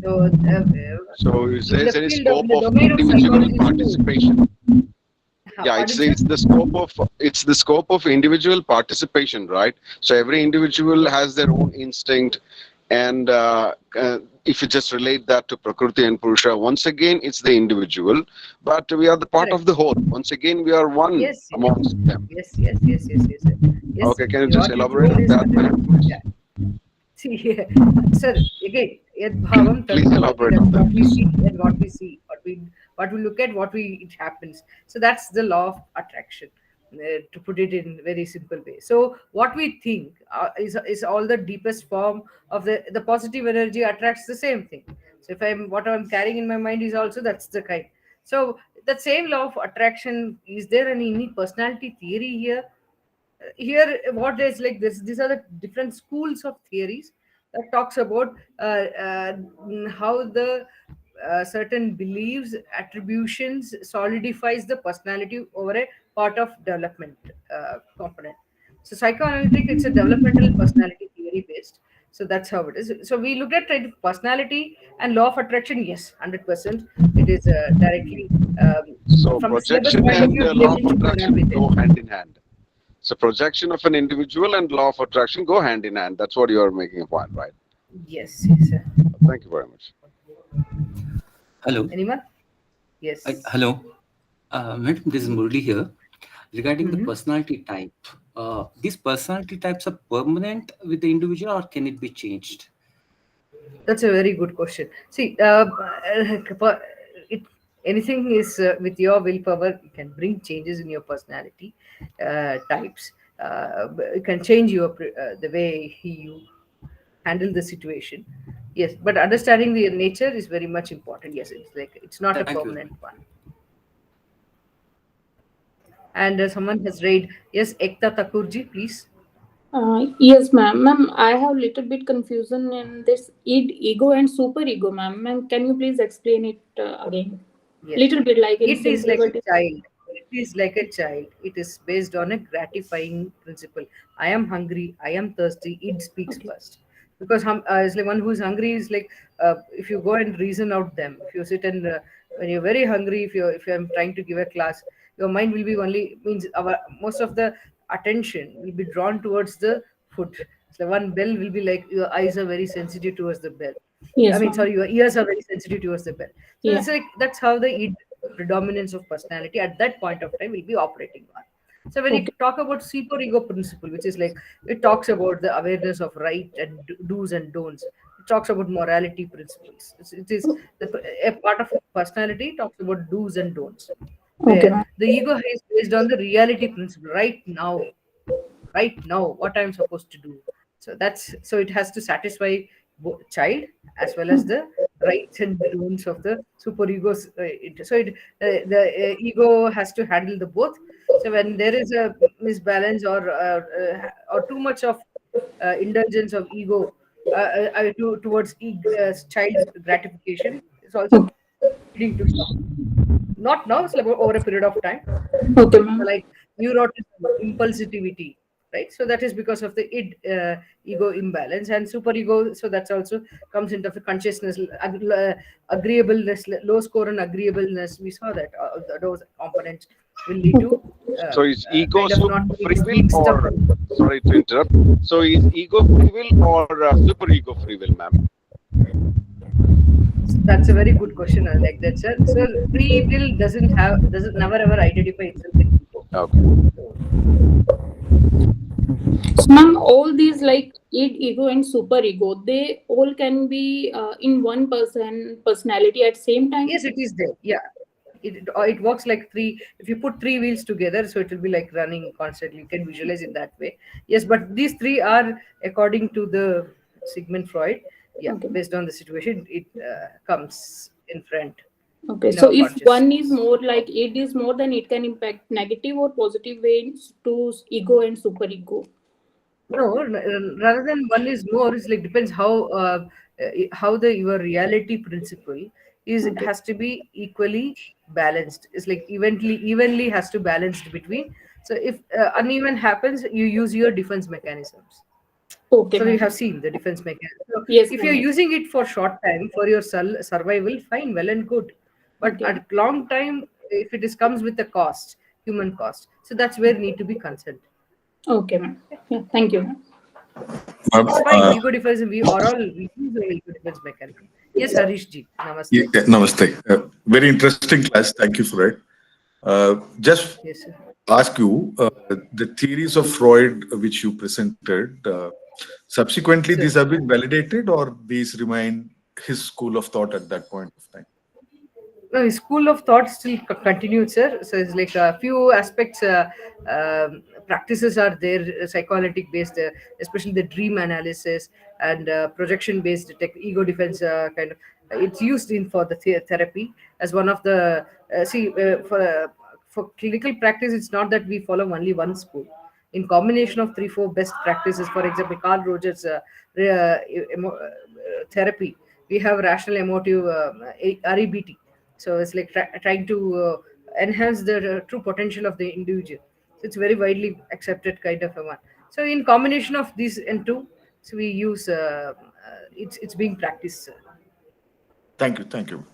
So So is in there the any field of scope in the of domain of individual psychology too. participation? Yeah, Pardon, sir? it's the scope of individual participation, right? So every individual has their own instinct, and if you just relate that to Prakriti and Purusha, once again it's the individual, but we are the part Correct. of the whole. Once again, we are one Yes, yes, amongst them. yes, yes, yes, yes, yes, sir. Yes, Okay, can you just what you elaborate told on is that, ma'am, please? yeah. See, sir, again, yad bhavam tad Please bhavati. elaborate That's on that, what we please. see and what we see, what we look at, it happens. So that's the law of attraction, to put it in very simple way. So what we think is all the deepest form of the positive energy attracts the same thing. So if what I'm carrying in my mind is also that's the kind. So that same law of attraction, is there any personality theory here? Here what is like this, these are the different schools of theories that talks about how the certain beliefs attributions solidifies the personality over a part of development component. So psychoanalytic, it's a developmental personality theory based. So that's how it is. So we look at personality and law of attraction. Yes, 100%. It is directly So from the syllabus projection point of and view, law of relationship will not attraction be there. go hand in hand. So projection of an individual and law of attraction go hand in hand. That's what you are making a point, right? Yes, yes, sir. Thank you very much. Hello. Anyone? Yes. Hello. Madam, this is Murli here. Regarding the Mhm. personality type, these personality types are permanent with the individual or can it be changed? That's a very good question. See, it, anything is with your willpower, you can bring changes in your personality types. You can change the way you handle the situation. Yes, but understanding the nature is very much important. Yes, it's not a Thank you. permanent one. And someone has raised, yes, Ekta Takurji, please. Yes, ma'am. Ma'am, I have little bit confusion in this ego and super ego, ma'am. Ma'am, can you please explain it again? Yes. Little bit like in It is simple like a word. child. It is like a child. It is based on a gratifying principle. I am hungry. I am thirsty. It speaks Okay. first. Because it's like one who is hungry is like if you go and reason out them. If you sit and when you're very hungry, if you're trying to give a class, your mind will be only means our most of the attention will be drawn towards the food. So one bell will be like your eyes are very sensitive towards the bell. I Yes, mean, ma'am. sorry, your ears are very sensitive towards the bell. So Yeah. it's like that's how the predominance of personality at that point of time will be operating on. So when you Okay. talk about super ego principle, which is like it talks about the awareness of right and do's and don'ts. It talks about morality principles. It is a part of personality. Talks about do's and don'ts, Okay, where ma'am. the ego is based on the reality principle. Right now what I'm supposed to do. So it has to satisfy both child as well as the rights and don'ts of the super egos. The ego has to handle the both. So when there is a misbalance or too much of indulgence of ego towards child gratification, it's also leading to suffering. Not now, it's like over a period of time. Okay, ma'am. Like neuroticism, impulsivity, right? So that is because of the ego imbalance and super ego. So that's also comes into the consciousness, agreeableness, low score and agreeableness. We saw that those components will lead to So is ego kind of not free will being or, stubborn. sorry to interrupt, so is ego free will or super ego free will, ma'am? That's a very good question. I like that, sir. So free will doesn't never ever identify itself with ego. Okay. So, ma'am, all these like ego and super ego, they all can be in one personality at same time. Yes, it is there. Yeah, it works like three. If you put three wheels together, so it will be like running constantly. You can visualize it that way. Yes, but these three are according to the Sigmund Freud. Yeah, Okay. based on the situation, it comes in front Okay. in So our if one is consciousness. more like it is more, then it can impact negative or positive ways to ego and super ego. No, rather than one is more, it's like depends how the your reality principle is Okay. has to be equally balanced. It's like evenly has to balanced between. So if uneven happens, you use your defense mechanisms. Okay, So we ma'am. have seen the defense mechanism. So Yes, if ma'am. you're Yes. using it for short time for your survival, fine, well and good. But Okay. at long time, if it is comes with a cost, human cost, so that's where need to be concerned. Okay, ma'am. Yeah. Thank you, ma'am. It's fine. Ego defense. We use the ego defense mechanism. Yes, Harish ji. Namaste. Namaste. Very interesting class. Thank you for it. Just Yes, sir. ask you the theories of Freud which you presented. Subsequently, Sir. these have been validated, or these remain his school of thought at that point of time? No, his school of thought still continued, sir. So it's like a few aspects, practices are there, psychoanalytic based, especially the dream analysis and projection based ego defense kind of. It's used in for the therapy as one of the for clinical practice. It's not that we follow only one school. In combination of three, four best practices, for example, Carl Rogers' therapy, we have rational emotive REBT. So it's like trying to enhance the true potential of the individual. So it's very widely accepted kind of a one. So in combination of these and two, so we use it's being practiced. Thank you. Thank you.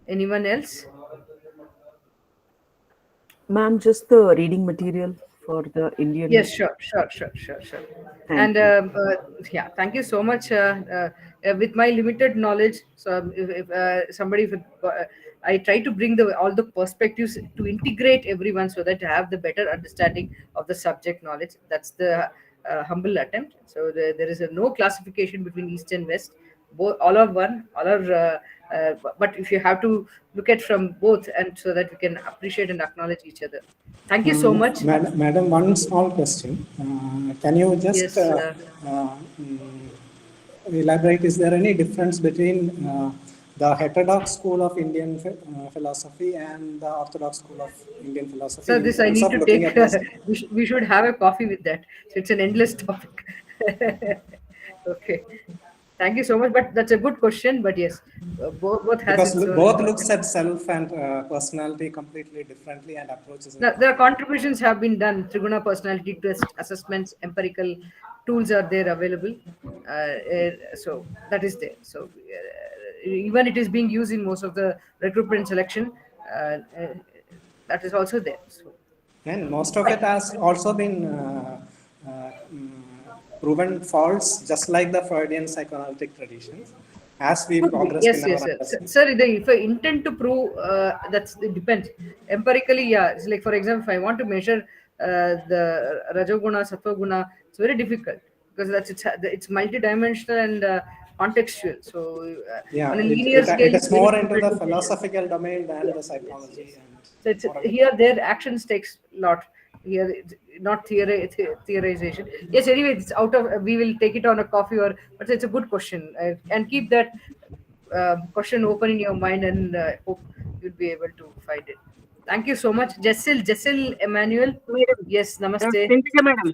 Anyone else? Ma'am, just the reading material for the Indian. Yes, sure. Thank And you. yeah, thank you so much. With my limited knowledge, so if somebody, I try to bring all the perspectives to integrate everyone so that to have the better understanding of the subject knowledge. That's the humble attempt. So there is no classification between East and West. Both, all are one, all are. But if you have to look at from both, and so that we can appreciate and acknowledge each other. Thank you so much. Madam, one small question. Can you just Yes. elaborate? Is there any difference between the heterodox school of Indian philosophy and the orthodox school of Indian philosophy So in this I terms need of to looking take. at this? We should have a coffee with that. So it's an endless topic. Okay. Thank you so much. But that's a good question. But yes, both has Because its own both looks importance. at self and personality completely differently and approaches it. Now, the contributions have been done. Trigona personality test assessments, empirical tools are there available. So that is there. So even it is being used in most of the recruitment selection. That is also there. So, And most of it has also been proven false, just like the Freudian psychoanalytic traditions, as we could be. progressed in Yes, our yes, yes. understanding. Sir, if I intend to prove, it depends. Empirically, yeah. It's like, for example, if I want to measure the Rajoguna, Sattva it's very difficult because it's multidimensional and contextual. So Yeah, on a linear it scale, it's is very more into difficult the to measure. philosophical domain than the Yes, psychology. yes. And So it's more of here their actions takes a lot. Here, not theorization. Yes. Anyway, it's out of. We will take it on a coffee but it's a good question and keep that question open in your mind and hope you'll be able to find it. Thank you so much, Jessil Emmanuel. Yes, namaste. Madam.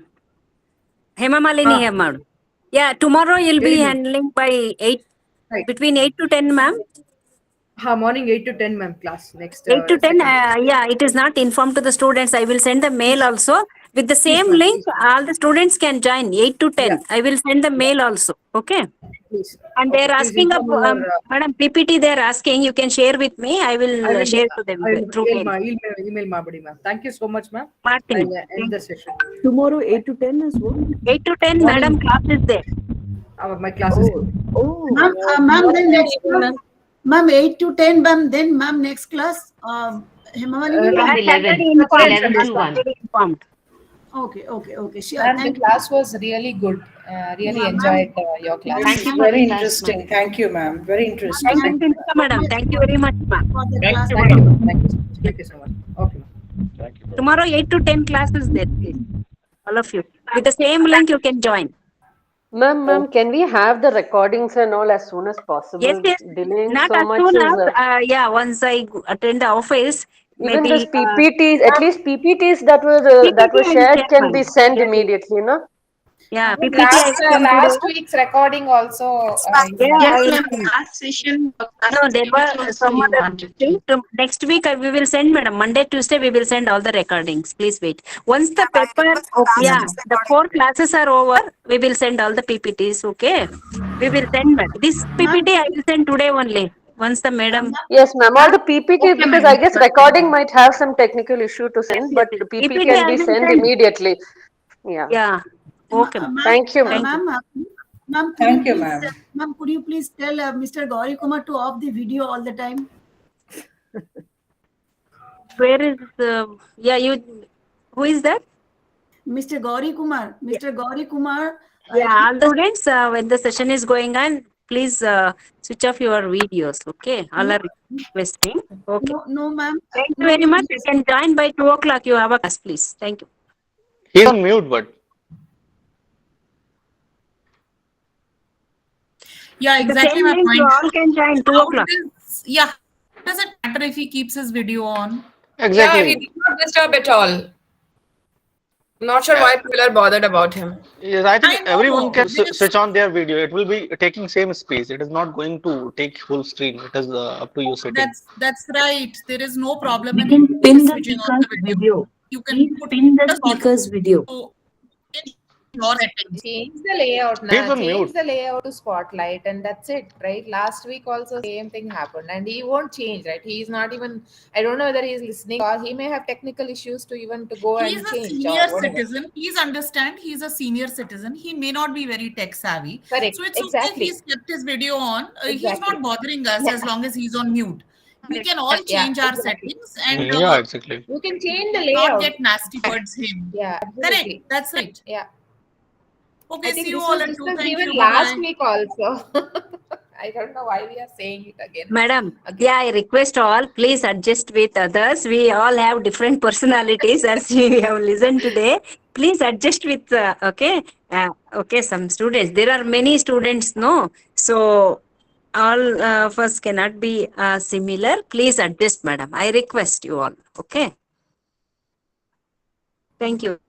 Hema Malini Ah, here, madam. Yeah, tomorrow you'll very be good. handling by 8, Right. between 8 to 10, ma'am. Morning 8 to 10, ma'am. Class next 8 to 10, second. yeah, it is not informed to the students. I will send the mail Please, also. With the please, same ma'am. link, Please, ma'am. all the students can join 8 to 10. Yeah, I will send the yeah. mail also. Okay. Please. And Okay, they're please asking, inform your. madam, PPT they're asking, you can share with me. I I will will. share to them I will through mail. email Mabadi, ma'am. Thank you so much, ma'am. Martin. I'll end the session. Tomorrow 8 to 10 is what? 8 to 10, Morning. madam, class is there. My class is. Oh. Ma'am, then next class. Ma'am, 8 to 10, ma'am. Then, ma'am, next class. Hemamalini, From ma'am. 11, Saturday and 11 Sunday, to ma'am. 1. Informed. Okay, sure. And the Thank you. class was really good. Really Yeah, enjoyed your class. Thank you for Very the class, interesting. ma'am. Thank you, ma'am. Very interesting. Thank Thank you, you madam. Thank you very much, ma'am. for the Thank class. you, ma'am. Thank you so much. Okay, ma'am. Thank you. Tomorrow 8 to 10 classes there, please. All of you. With the same link, you can join. Ma'am, can we have the recordings and all as soon as Yes, possible? yes. Delaying Not so as much soon is as, yeah, once I attend the office, even this maybe PPTs, at least PPTs that PPT were I will shared share, can be madam. sent immediately, no? Yeah, Even PPT I will send last today. week's recording also. Yeah, You I have will to send. Last session, No, there were some other thing. Next week we will send, madam. Monday, Tuesday we will send all the recordings. Please wait. Once the paper, yeah, the 4 classes are over, we will send all the PPTs. Okay, we will send, madam. This PPT I will send today only. Once the madam. Yes, ma'am. All the PPT, Okay, because madam. I guess recording might have some technical issue to Yes, send, yes, but yes. the PP PPT can I be will sent send. immediately. Yeah. Yeah. Okay. Thank you, ma'am. Ma'am, Thank you, ma'am. Ma'am, could you please tell Mr. Gauri Kumar to off the video all the time? Where is yeah, you, who is that? Mr. Gauri Kumar. Mr. Gauri Kumar. Yeah, all the students, when the session is going on, please switch off your videos. Okay, all are requesting. Okay. No, ma'am. Thank you very much. You can join by 2 o'clock. You have a class, please. Thank you. He's on mute, but. Yeah, The exactly same my link, you point. all can join 2 How o'clock. yeah, does it matter if he keeps his video on? Yeah, he Exactly. did not disturb at all. Not sure why people are bothered about him. Yes, I think I everyone know. can switch on their video. It will be taking same space. It is not going to take full screen. It is up to you setting. That's right. There is no problem We in can pin the switching on speaker's the video. video. You can Please put pin the the speaker's video. so your attempts. Change the layout He's now. on Change mute. the layout to spotlight, and that's it, right? Last week also same thing happened, and he won't change, right? He's not even. I don't know whether he's listening or he may have technical issues to even to go He's and a change or senior whatever. citizen. Please understand, he's a senior citizen. He may not be very tech savvy. Correct. So it's okay if Exactly. he's kept his video on. He's Exactly. not bothering us Yeah. as long as he's on mute. We can all Yeah. change our Exactly. settings and Yeah, exactly. You can change the not layout. get nasty towards him. Yeah. Correct. Absolutely. That's right. Yeah. Okay, I see think you this all was at 2. discussed Thank even you. Bye last bye. week also. I don't know why we are saying it again. Madam, yeah, I request all, please adjust with others. We all have different personalities as we have listened today. Please adjust with, okay? Okay, some students. There are many students, no? So, all of us cannot be similar. Please adjust, madam. I request you all, okay? Thank you.